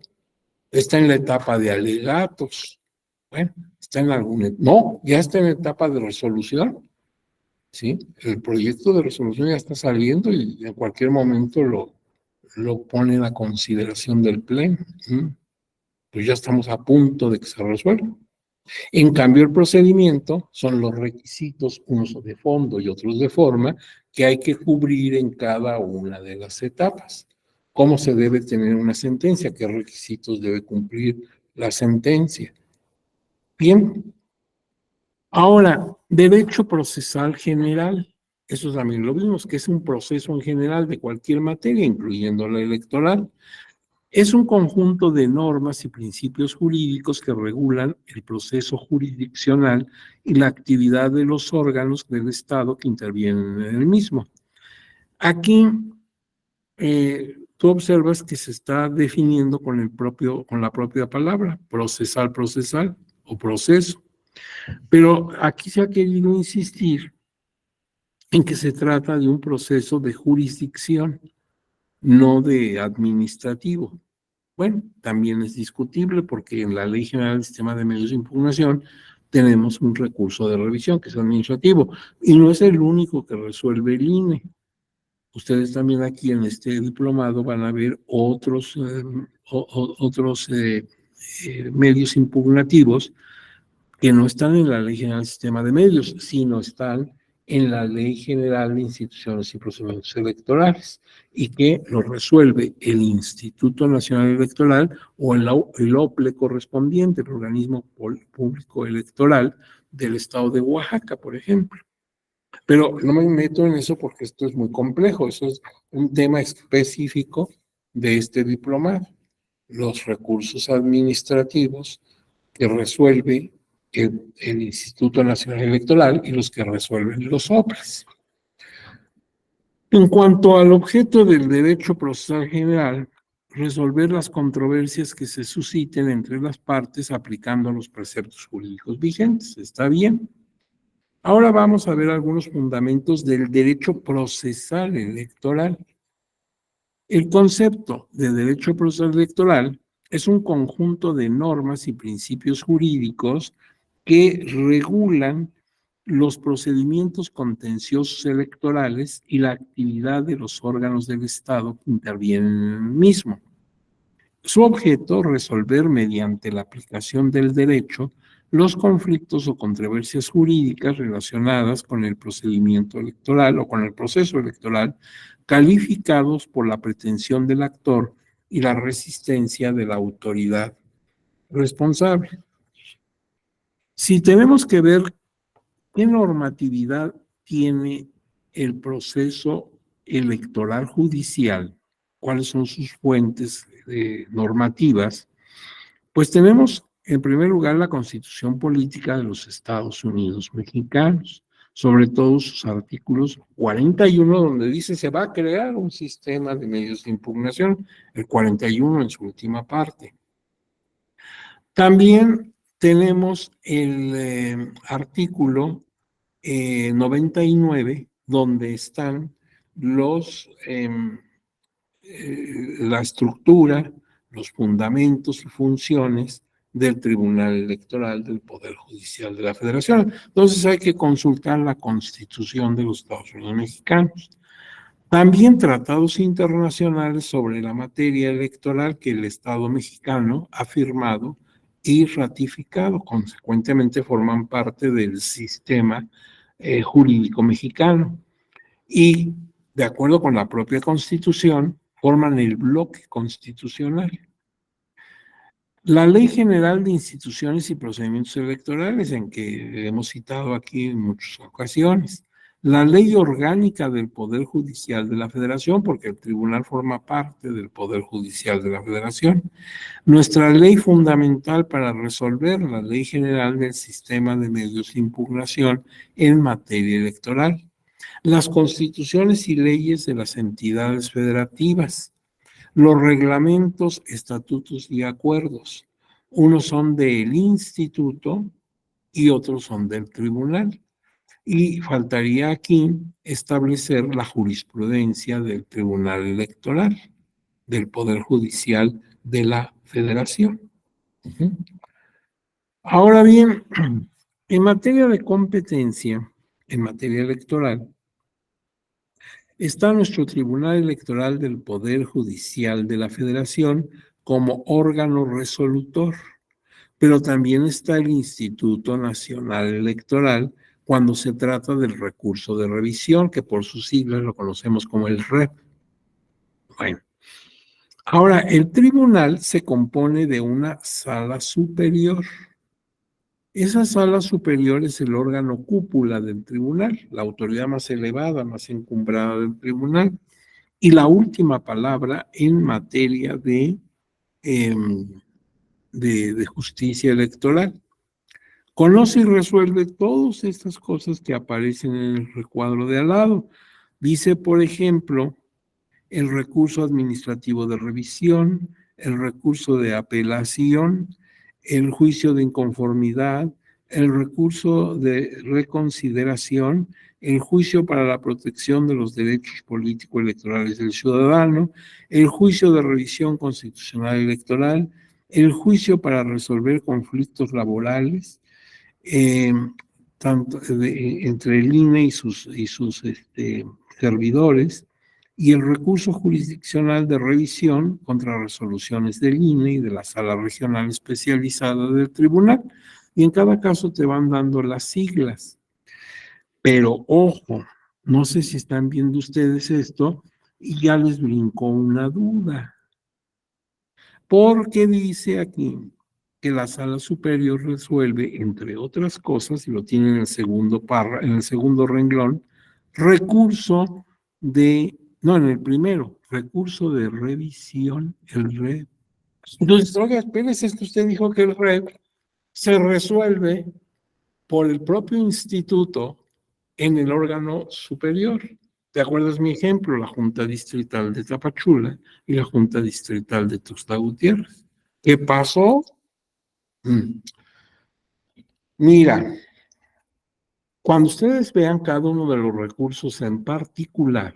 Está en la etapa de alegatos. Bueno, está en alguna... No, ya está en la etapa de resolución. ¿Sí? El proyecto de resolución ya está saliendo y en cualquier momento lo ponen a consideración del Pleno. Pues ya estamos a punto de que se resuelva. En cambio, el procedimiento son los requisitos, unos de fondo y otros de forma, que hay que cubrir en cada una de las etapas. ¿Cómo se debe tener una sentencia? ¿Qué requisitos debe cumplir la sentencia? Bien. Ahora, Derecho procesal general. Eso también lo vimos, que es un proceso en general de cualquier materia, incluyendo la electoral. Es un conjunto de normas y principios jurídicos que regulan el proceso jurisdiccional y la actividad de los órganos del Estado que intervienen en el mismo. Aquí tú observas que se está definiendo con la propia palabra, procesal o proceso. Pero aquí se ha querido insistir en que se trata de un proceso de jurisdicción, no de administrativo. Bueno, también es discutible porque en la Ley General del Sistema de Medios de Impugnación tenemos un recurso de revisión que es administrativo y no es el único que resuelve el INE. Ustedes también aquí en este diplomado van a ver otros medios impugnativos que no están en la Ley General del Sistema de Medios, sino están en la Ley General de Instituciones y Procedimientos Electorales, y que lo resuelve el Instituto Nacional Electoral o el OPLE correspondiente, el Organismo Público Electoral del Estado de Oaxaca, por ejemplo. Pero no me meto en eso porque esto es muy complejo, eso es un tema específico de este diplomado, los recursos administrativos que resuelve el Instituto Nacional Electoral y los que resuelven los OPLES. En cuanto al objeto del derecho procesal general, resolver las controversias que se susciten entre las partes aplicando los preceptos jurídicos vigentes. ¿Está bien? Ahora vamos a ver algunos fundamentos del derecho procesal electoral. El concepto de derecho procesal electoral es un conjunto de normas y principios jurídicos que regulan los procedimientos contenciosos electorales y la actividad de los órganos del Estado que intervienen en el mismo. Su objeto, resolver mediante la aplicación del derecho los conflictos o controversias jurídicas relacionadas con el procedimiento electoral o con el proceso electoral, calificados por la pretensión del actor y la resistencia de la autoridad responsable. Si tenemos que ver qué normatividad tiene el proceso electoral judicial, cuáles son sus fuentes normativas, pues tenemos en primer lugar la Constitución Política de los Estados Unidos Mexicanos, sobre todo sus artículos 41, donde dice se va a crear un sistema de medios de impugnación, el 41 en su última parte. También tenemos el artículo 99, donde están la estructura, los fundamentos y funciones del Tribunal Electoral del Poder Judicial de la Federación. Entonces hay que consultar la Constitución de los Estados Unidos Mexicanos. También tratados internacionales sobre la materia electoral que el Estado mexicano ha firmado y ratificado, consecuentemente forman parte del sistema jurídico mexicano. Y, de acuerdo con la propia Constitución, forman el bloque constitucional. La Ley General de Instituciones y Procedimientos Electorales, en que hemos citado aquí en muchas ocasiones. La Ley Orgánica del Poder Judicial de la Federación, porque el tribunal forma parte del Poder Judicial de la Federación. Nuestra ley fundamental para resolver la Ley General del Sistema de Medios de Impugnación en materia electoral. Las constituciones y leyes de las entidades federativas. Los reglamentos, estatutos y acuerdos. Unos son del instituto y otros son del tribunal. Y faltaría aquí establecer la jurisprudencia del Tribunal Electoral, del Poder Judicial de la Federación. Ahora bien, en materia de competencia, en materia electoral, está nuestro Tribunal Electoral del Poder Judicial de la Federación como órgano resolutor, pero también está el Instituto Nacional Electoral cuando se trata del recurso de revisión, que por sus siglas lo conocemos como el REP. Bueno, ahora el tribunal se compone de una sala superior Esa sala superior es el órgano cúpula del tribunal, la autoridad más elevada, más encumbrada del tribunal, y la última palabra en materia de justicia electoral. Conoce y resuelve todas estas cosas que aparecen en el recuadro de al lado. Dice, por ejemplo, el recurso administrativo de revisión, el recurso de apelación, el juicio de inconformidad, el recurso de reconsideración, el juicio para la protección de los derechos político-electorales del ciudadano, el juicio de revisión constitucional electoral, el juicio para resolver conflictos laborales, entre el INE y sus servidores, y el recurso jurisdiccional de revisión contra resoluciones del INE y de la sala regional especializada del tribunal. Y en cada caso te van dando las siglas. Pero ojo, no sé si están viendo ustedes esto y ya les brincó una duda. Porque dice aquí que la sala superior resuelve, entre otras cosas, y lo tiene en el segundo renglón, recurso de, no, en el primero, recurso de revisión, el REV. Entonces, oiga, espérese, es que usted dijo que el REV se resuelve por el propio instituto en el órgano superior. ¿Te acuerdas mi ejemplo? La Junta Distrital de Tapachula y la Junta Distrital de Tuxtla Gutiérrez. ¿Qué pasó? Mira, cuando ustedes vean cada uno de los recursos en particular,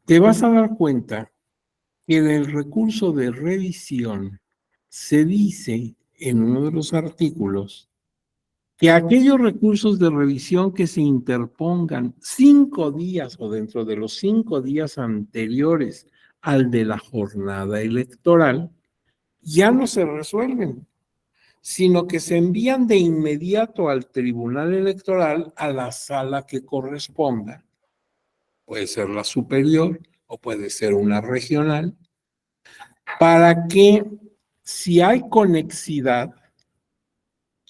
te vas a dar cuenta que en el recurso de revisión se dice en uno de los artículos que aquellos recursos de revisión que se interpongan 5 días o dentro de los 5 días anteriores al de la jornada electoral ya no se resuelven, sino que se envían de inmediato al tribunal electoral a la sala que corresponda. Puede ser la superior o puede ser una regional, para que si hay conexidad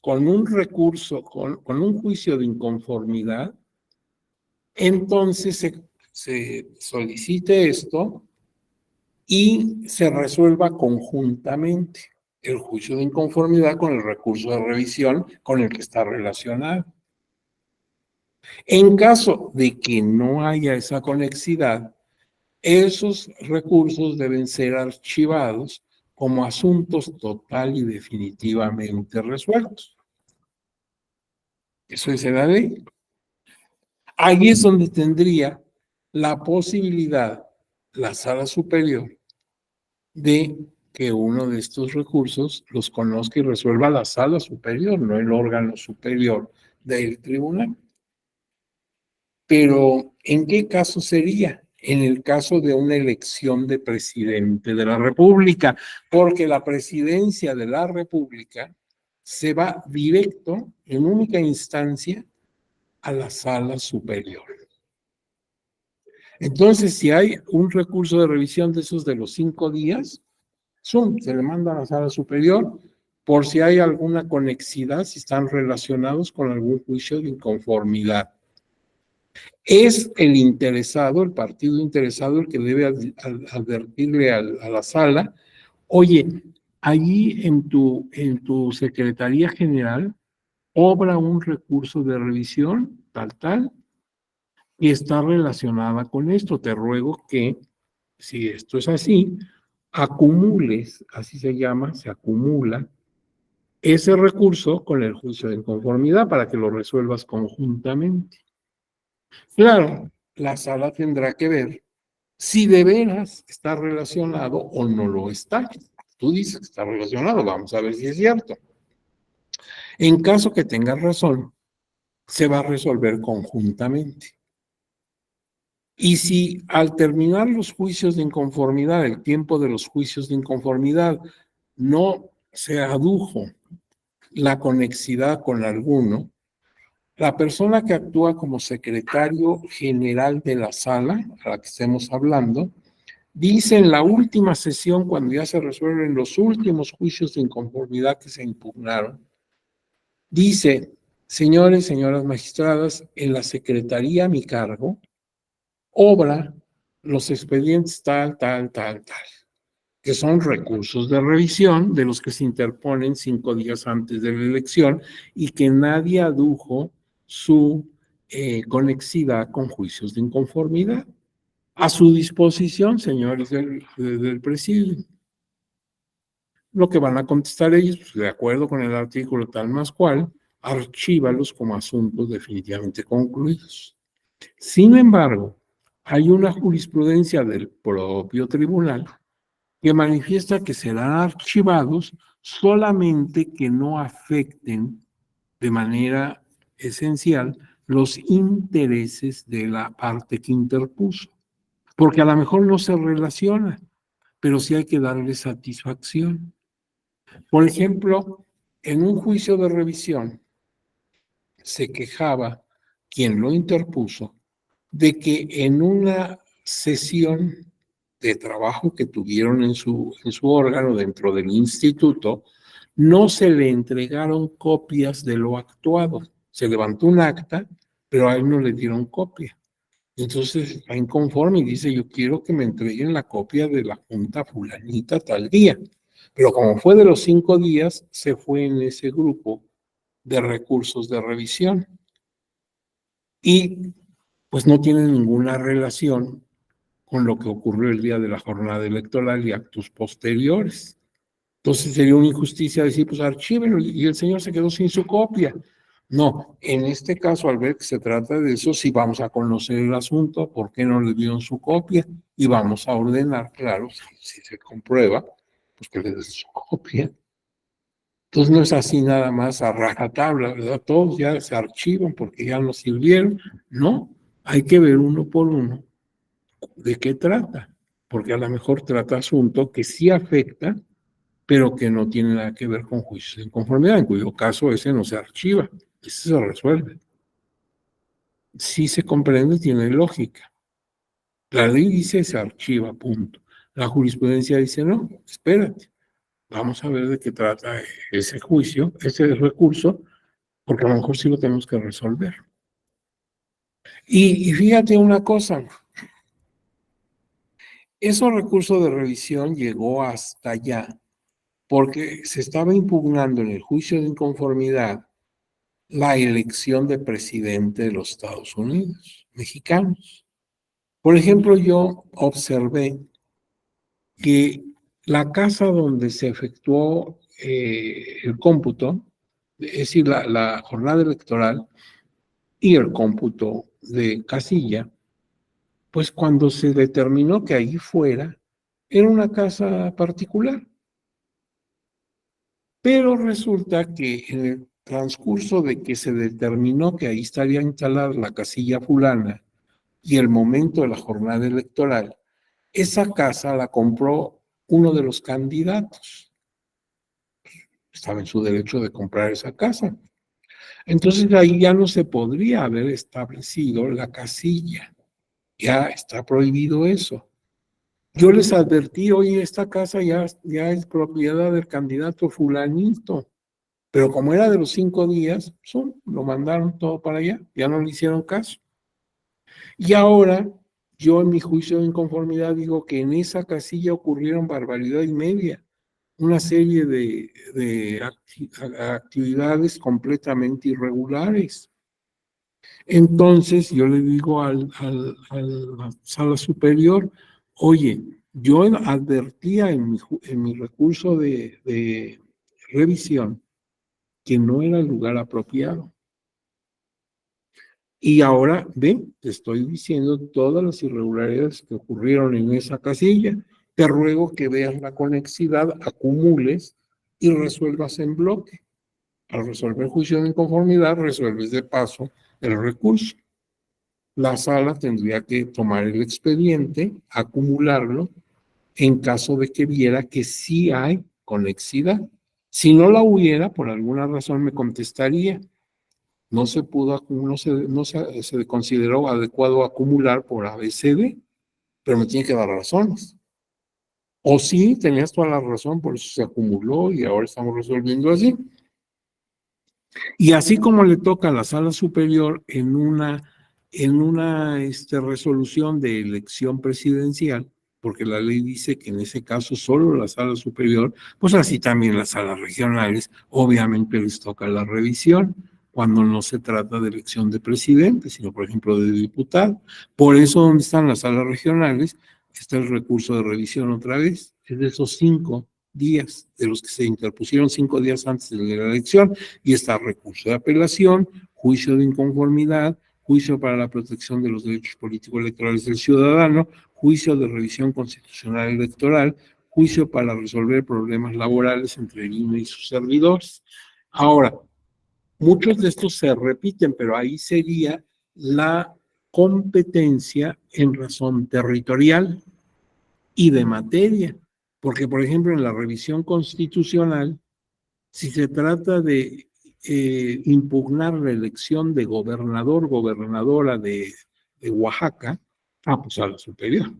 con un recurso, con un juicio de inconformidad, entonces se solicite esto y se resuelva conjuntamente el juicio de inconformidad con el recurso de revisión con el que está relacionado. En caso de que no haya esa conexidad, esos recursos deben ser archivados como asuntos total y definitivamente resueltos. Eso es la ley. Ahí es donde tendría la posibilidad la sala superior de que uno de estos recursos los conozca y resuelva la sala superior, no el órgano superior del tribunal. Pero, ¿en qué caso sería? En el caso de una elección de presidente de la República, porque la presidencia de la República se va directo, en única instancia, a la sala superior. Entonces, si hay un recurso de revisión de esos de los 5 días, se le manda a la sala superior por si hay alguna conexidad, si están relacionados con algún juicio de inconformidad. Es el interesado, el partido interesado, el que debe advertirle a la sala, oye, allí en tu Secretaría General obra un recurso de revisión, tal, y está relacionada con esto. Te ruego que, si esto es así, acumules, así se llama, se acumula ese recurso con el juicio de inconformidad para que lo resuelvas conjuntamente. Claro, la sala tendrá que ver si de veras está relacionado o no lo está. Tú dices que está relacionado, vamos a ver si es cierto. En caso que tengas razón, se va a resolver conjuntamente. Y si al terminar los juicios de inconformidad, el tiempo de los juicios de inconformidad, no se adujo la conexidad con alguno, la persona que actúa como secretario general de la sala, a la que estemos hablando, dice en la última sesión, cuando ya se resuelven los últimos juicios de inconformidad que se impugnaron, Dice, señores, señoras magistradas, en la secretaría a mi cargo, obra los expedientes tal, que son recursos de revisión de los que se interponen 5 días antes de la elección y que nadie adujo su conexidad con juicios de inconformidad. A su disposición, señores del presidio. Lo que van a contestar ellos, pues, de acuerdo con el artículo tal más cual, archívalos como asuntos definitivamente concluidos. Sin embargo, hay una jurisprudencia del propio tribunal que manifiesta que serán archivados solamente que no afecten de manera esencial los intereses de la parte que interpuso, porque a lo mejor no se relaciona, pero sí hay que darle satisfacción. Por ejemplo, en un juicio de revisión se quejaba quien lo interpuso de que en una sesión de trabajo que tuvieron en su órgano dentro del instituto, no se le entregaron copias de lo actuado. Se levantó un acta, pero a él no le dieron copia. Entonces está inconforme y dice, yo quiero que me entreguen la copia de la junta fulanita tal día. Pero como fue de los 5 días, se fue en ese grupo de recursos de revisión. Y pues no tiene ninguna relación con lo que ocurrió el día de la jornada electoral y actos posteriores. Entonces sería una injusticia decir, pues archívenlo, y el señor se quedó sin su copia. No, en este caso, al ver que se trata de eso, sí vamos a conocer el asunto, por qué no le dieron su copia, y vamos a ordenar, claro, si se comprueba, pues que le den su copia. Entonces no es así nada más a rajatabla, ¿verdad? Todos ya se archivan porque ya no sirvieron. No, hay que ver uno por uno de qué trata, porque a lo mejor trata asunto que sí afecta, pero que no tiene nada que ver con juicios de inconformidad, en cuyo caso ese no se archiva, ese se resuelve. Sí se comprende, tiene lógica. La ley dice se archiva, punto. La jurisprudencia dice no, espérate, vamos a ver de qué trata ese juicio, ese recurso, porque a lo mejor sí lo tenemos que resolver. Y fíjate una cosa, esos recursos de revisión llegó hasta allá porque se estaba impugnando en el juicio de inconformidad la elección de presidente de los Estados Unidos, mexicanos. Por ejemplo, yo observé que la casa donde se efectuó el cómputo, es decir, la jornada electoral y el cómputo de casilla, pues cuando se determinó que ahí fuera, era una casa particular. Pero resulta que en el transcurso de que se determinó que ahí estaría instalada la casilla fulana y el momento de la jornada electoral, esa casa la compró uno de los candidatos. Estaba en su derecho de comprar esa casa. Entonces ahí ya no se podría haber establecido la casilla. Ya está prohibido eso. Yo les advertí, oye, esta casa ya es propiedad del candidato fulanito. Pero como era de los 5 días, lo mandaron todo para allá, ya no le hicieron caso. Y ahora, yo en mi juicio de inconformidad digo que en esa casilla ocurrieron barbaridad y media, una serie de actividades completamente irregulares. Entonces yo le digo a la sala superior, oye, yo advertía en mi recurso de revisión que no era el lugar apropiado. Y ahora, ven, te estoy diciendo todas las irregularidades que ocurrieron en esa casilla. Te ruego que veas la conexidad, acumules y resuelvas en bloque. Al resolver juicio de inconformidad, resuelves de paso el recurso. La sala tendría que tomar el expediente, acumularlo, en caso de que viera que sí hay conexidad. Si no la hubiera, por alguna razón me contestaría, no se pudo, se consideró adecuado acumular por ABCD, pero me tiene que dar razones. O sí, tenías toda la razón, por eso se acumuló y ahora estamos resolviendo así. Y así como le toca a la sala superior en una resolución de elección presidencial, porque la ley dice que en ese caso solo la sala superior, pues así también las salas regionales, obviamente les toca la revisión cuando no se trata de elección de presidente, sino por ejemplo de diputado. Por eso donde están las salas regionales está el recurso de revisión otra vez, es de esos 5 días de los que se interpusieron 5 días antes de la elección, y está recurso de apelación, juicio de inconformidad, juicio para la protección de los derechos políticos electorales del ciudadano, juicio de revisión constitucional electoral, juicio para resolver problemas laborales entre el INE y sus servidores. Ahora, muchos de estos se repiten, pero ahí sería la competencia en razón territorial y de materia. Porque, por ejemplo, en la revisión constitucional, si se trata de impugnar la elección de gobernador, gobernadora de Oaxaca, pues a la superior.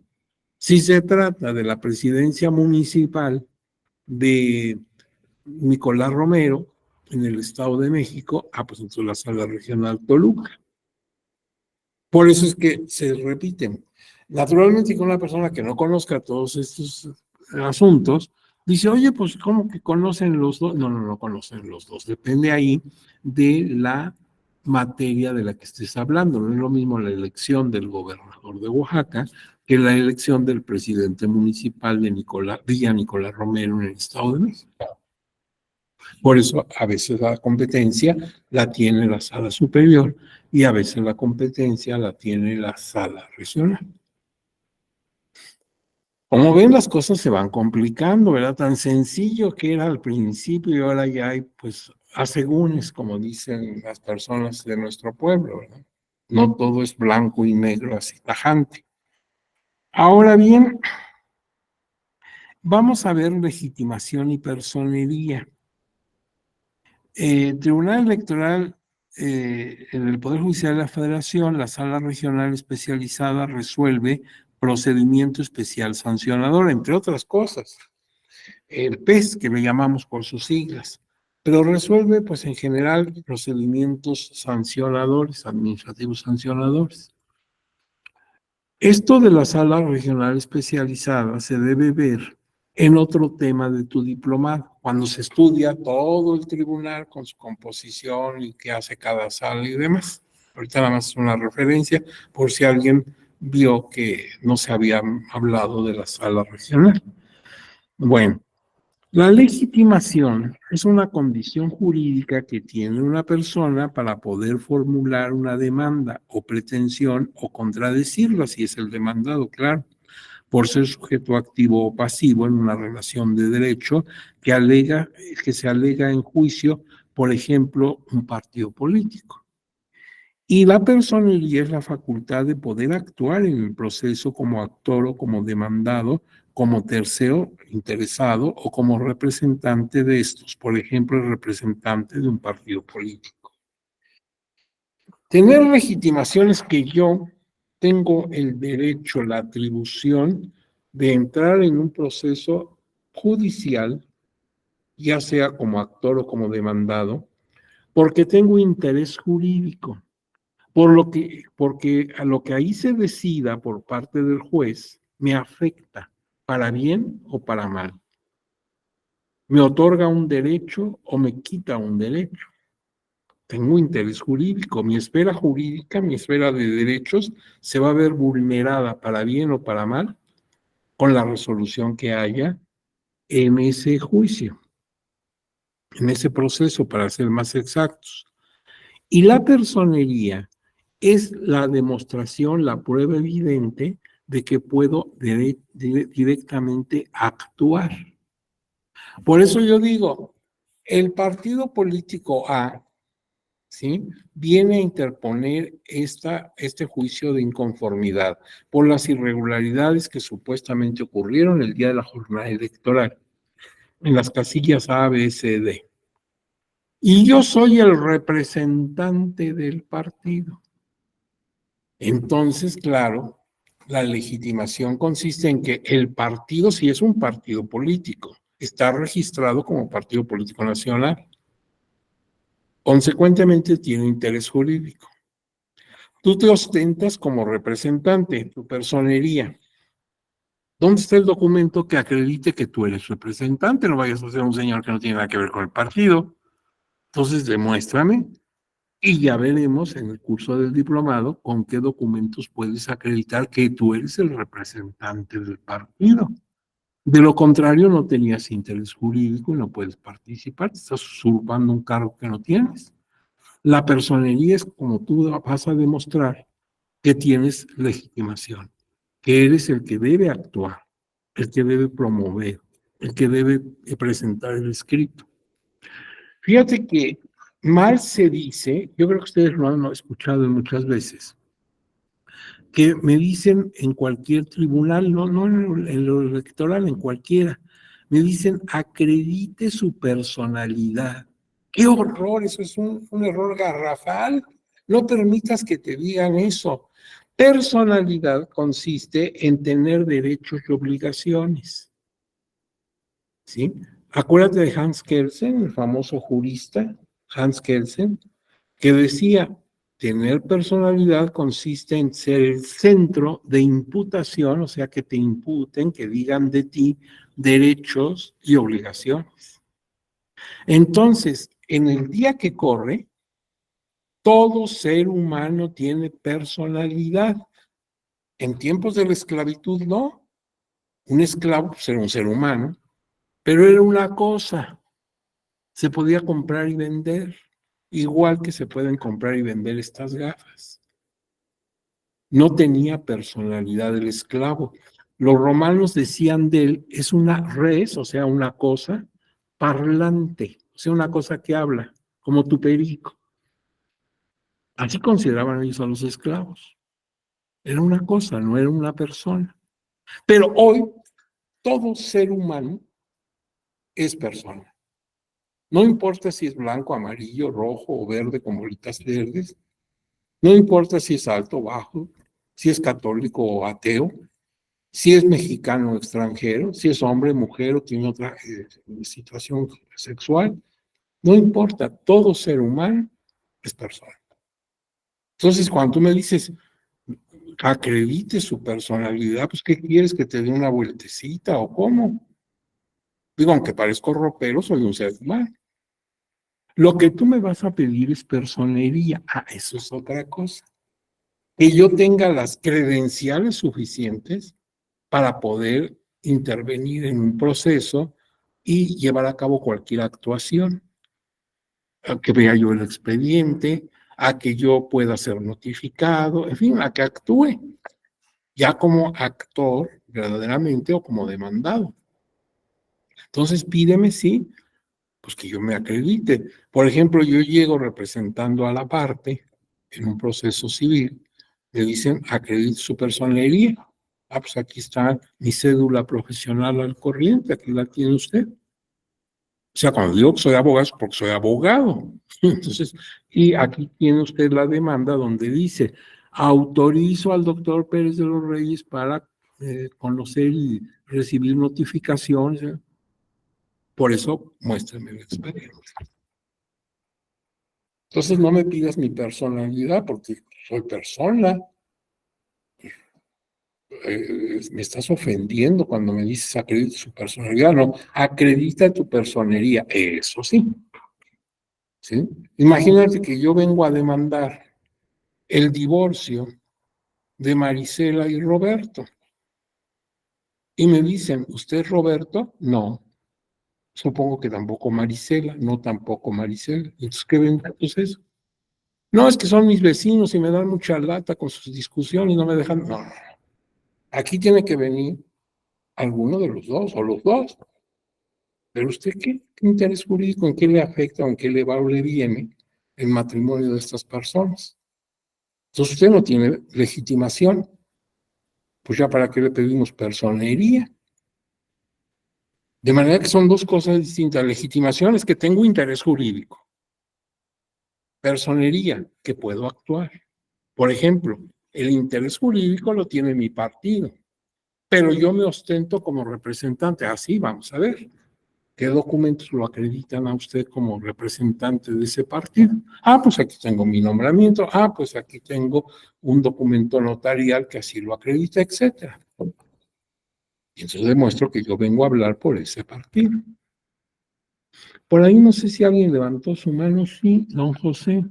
Si se trata de la presidencia municipal de Nicolás Romero en el Estado de México, pues entonces la sala regional Toluca. Por eso es que se repiten. Naturalmente, con una persona que no conozca todos estos asuntos, dice, oye, pues, ¿cómo que conocen los dos? No conocen los dos. Depende ahí de la materia de la que estés hablando. No es lo mismo la elección del gobernador de Oaxaca que la elección del presidente municipal de Villa Nicolás Romero en el Estado de México. Por eso, a veces la competencia la tiene la sala superior y a veces la competencia la tiene la sala regional. Como ven, las cosas se van complicando, ¿verdad? Tan sencillo que era al principio y ahora ya hay, pues, asegúnes, como dicen las personas de nuestro pueblo, ¿verdad? No todo es blanco y negro así tajante. Ahora bien, vamos a ver legitimación y personería. Tribunal Electoral, en el Poder Judicial de la Federación, la Sala Regional Especializada resuelve procedimiento especial sancionador, entre otras cosas, el PES, que le llamamos por sus siglas, pero resuelve, pues en general, procedimientos sancionadores, administrativos sancionadores. Esto de la Sala Regional Especializada se debe ver en otro tema de tu diplomado, cuando se estudia todo el tribunal con su composición y qué hace cada sala y demás. Ahorita nada más es una referencia por si alguien vio que no se había hablado de la sala regional. Bueno, la legitimación es una condición jurídica que tiene una persona para poder formular una demanda o pretensión o contradecirla, si es el demandado, claro, por ser sujeto activo o pasivo en una relación de derecho que se alega en juicio, por ejemplo, un partido político. Y la personería es la facultad de poder actuar en el proceso como actor o como demandado, como tercero interesado o como representante de estos, por ejemplo, el representante de un partido político. Tener legitimación es que yo tengo el derecho, la atribución de entrar en un proceso judicial, ya sea como actor o como demandado, porque tengo interés jurídico, porque a lo que ahí se decida por parte del juez me afecta, para bien o para mal. Me otorga un derecho o me quita un derecho. Tengo interés jurídico, mi esfera jurídica, mi esfera de derechos se va a ver vulnerada para bien o para mal con la resolución que haya en ese juicio, en ese proceso, para ser más exactos. Y la personería es la demostración, la prueba evidente de que puedo directamente actuar. Por eso yo digo, el partido político A, ¿sí?, viene a interponer este juicio de inconformidad por las irregularidades que supuestamente ocurrieron el día de la jornada electoral en las casillas A, B, C, D. Y yo soy el representante del partido. Entonces, claro, la legitimación consiste en que el partido, si es un partido político, está registrado como partido político nacional. Consecuentemente, tiene interés jurídico. Tú te ostentas como representante, tu personería. ¿Dónde está el documento que acredite que tú eres representante? No vayas a ser un señor que no tiene nada que ver con el partido. Entonces, demuéstrame y ya veremos en el curso del diplomado con qué documentos puedes acreditar que tú eres el representante del partido. De lo contrario, no tenías interés jurídico y no puedes participar. Te estás usurpando un cargo que no tienes. La personería es como tú vas a demostrar que tienes legitimación, que eres el que debe actuar, el que debe promover, el que debe presentar el escrito. Fíjate que mal se dice, yo creo que ustedes lo han escuchado muchas veces, que me dicen en cualquier tribunal, no en lo electoral, en cualquiera, me dicen acredite su personalidad. ¡Qué horror! Eso es un error garrafal. No permitas que te digan eso. Personalidad consiste en tener derechos y obligaciones. ¿Sí? Acuérdate de Hans Kelsen, el famoso jurista Hans Kelsen, que decía, tener personalidad consiste en ser el centro de imputación, o sea, que te imputen, que digan de ti derechos y obligaciones. Entonces, en el día que corre, todo ser humano tiene personalidad. En tiempos de la esclavitud, no. Un esclavo pues, era un ser humano, pero era una cosa. Se podía comprar y vender, igual que se pueden comprar y vender estas gafas. No tenía personalidad el esclavo. Los romanos decían de él, es una res, o sea, una cosa parlante, o sea, una cosa que habla, como tu perico. Así consideraban ellos a los esclavos. Era una cosa, no era una persona. Pero hoy, todo ser humano es persona. No importa si es blanco, amarillo, rojo o verde con bolitas verdes. No importa si es alto o bajo, si es católico o ateo, si es mexicano o extranjero, si es hombre, mujer o tiene otra situación sexual. No importa, todo ser humano es persona. Entonces, cuando tú me dices, acredite su personalidad, pues, ¿qué quieres? ¿Que te dé una vueltecita o cómo? Digo, aunque parezco ropero, soy un ser humano. Lo que tú me vas a pedir es personería. Ah, eso es otra cosa. Que yo tenga las credenciales suficientes para poder intervenir en un proceso y llevar a cabo cualquier actuación. A que vea yo el expediente, a que yo pueda ser notificado, en fin, a que actúe, ya como actor verdaderamente o como demandado. Entonces pídeme, sí, pues que yo me acredite. Por ejemplo, yo llego representando a la parte en un proceso civil, le dicen acredite su personería. Ah, pues aquí está mi cédula profesional al corriente, aquí la tiene usted. O sea, cuando digo que soy abogado es porque soy abogado. Entonces, y aquí tiene usted la demanda donde dice, autorizo al doctor Pérez de los Reyes para conocer y recibir notificaciones. Por eso, muéstrame el expediente. Entonces, no me pidas mi personalidad porque soy persona. Me estás ofendiendo cuando me dices acredita su personalidad. No, acredita tu personería. Eso sí. ¿Sí? Imagínate que yo vengo a demandar el divorcio de Marisela y Roberto. Y me dicen, ¿usted es Roberto? No. Supongo que tampoco Marisela, no tampoco Marisela. Entonces, ¿qué ventaja es eso? No, es que son mis vecinos y me dan mucha lata con sus discusiones y no me dejan. No, aquí tiene que venir alguno de los dos o los dos. Pero usted, ¿qué interés jurídico, en qué le afecta o en qué le va o le viene el matrimonio de estas personas? Entonces usted no tiene legitimación. Pues ya para qué le pedimos personería. De manera que son dos cosas distintas. Legitimación es que tengo interés jurídico. Personería, que puedo actuar. Por ejemplo, el interés jurídico lo tiene mi partido, pero yo me ostento como representante. Así vamos a ver. ¿Qué documentos lo acreditan a usted como representante de ese partido? Ah, pues aquí tengo mi nombramiento. Ah, pues aquí tengo un documento notarial que así lo acredita, etcétera. Y entonces demuestro que yo vengo a hablar por ese partido. Por ahí no sé si alguien levantó su mano. Sí, don José.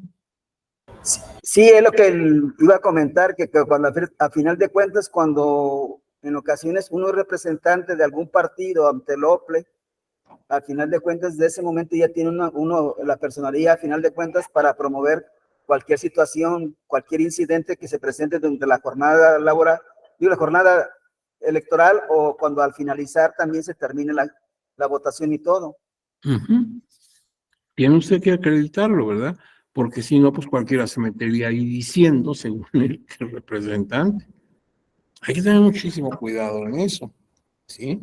Sí, es lo que iba a comentar, que cuando a final de cuentas, cuando en ocasiones uno es representante de algún partido ante el OPLE, a final de cuentas, de ese momento ya tiene uno la personalidad, a final de cuentas, para promover cualquier situación, cualquier incidente que se presente durante la jornada laboral, la jornada electoral, o cuando al finalizar también se termine la votación y todo. Tiene usted que acreditarlo, ¿verdad? Porque si no, pues cualquiera se metería ahí diciendo, según el representante. Hay que tener muchísimo cuidado en eso, ¿sí?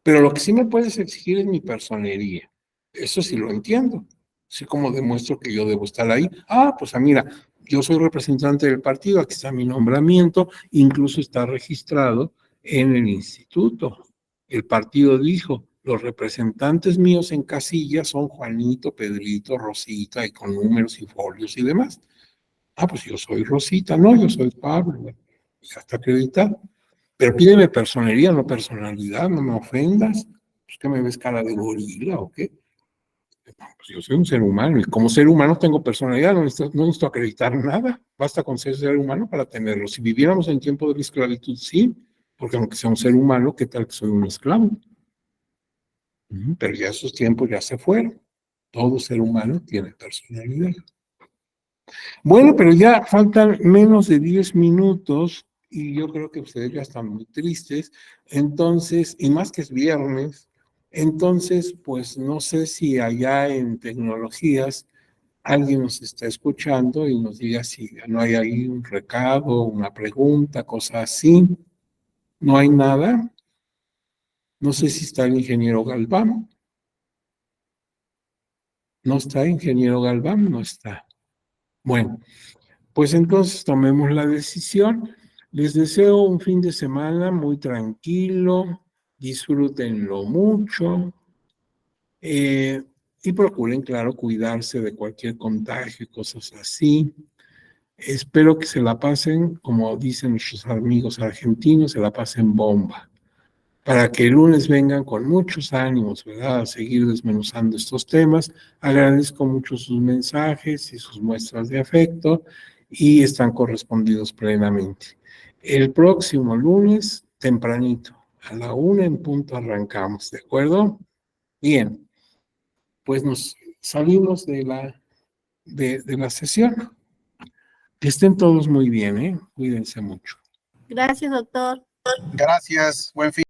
Pero lo que sí me puedes exigir es mi personería. Eso sí lo entiendo. Así como demuestro que yo debo estar ahí. Ah, pues mira, yo soy representante del partido, aquí está mi nombramiento, incluso está registrado en el instituto. El partido dijo, los representantes míos en casilla son Juanito, Pedrito, Rosita, y con números y folios y demás. Ah, pues yo soy Rosita, no, yo soy Pablo. Ya está acreditado. Pero pídeme personería, no personalidad, no me ofendas. Pues que me ves cara de gorila o qué. Pues yo soy un ser humano y como ser humano tengo personalidad, no necesito acreditar nada. Basta con ser humano para tenerlo. Si viviéramos en tiempo de la esclavitud, sí, porque aunque sea un ser humano, ¿qué tal que soy un esclavo? Pero ya esos tiempos ya se fueron. Todo ser humano tiene personalidad. Bueno, pero ya faltan menos de 10 minutos y yo creo que ustedes ya están muy tristes. Entonces, y más que es viernes, entonces, pues no sé si allá en tecnologías alguien nos está escuchando y nos diga si no hay ahí un recado, una pregunta, cosa así. No hay nada. No sé si está el ingeniero Galván. No está el ingeniero Galván, no está. Bueno. Pues entonces tomemos la decisión. Les deseo un fin de semana muy tranquilo, disfrútenlo mucho y procuren, claro, cuidarse de cualquier contagio y cosas así. Espero que se la pasen, como dicen nuestros amigos argentinos, se la pasen bomba, para que el lunes vengan con muchos ánimos, ¿verdad? A seguir desmenuzando estos temas. Agradezco mucho sus mensajes y sus muestras de afecto y están correspondidos plenamente. El próximo lunes, tempranito, a la 1 en punto arrancamos, ¿de acuerdo? Bien, pues nos salimos de la sesión. Que estén todos muy bien, ¿eh? Cuídense mucho. Gracias, doctor. Gracias, buen fin.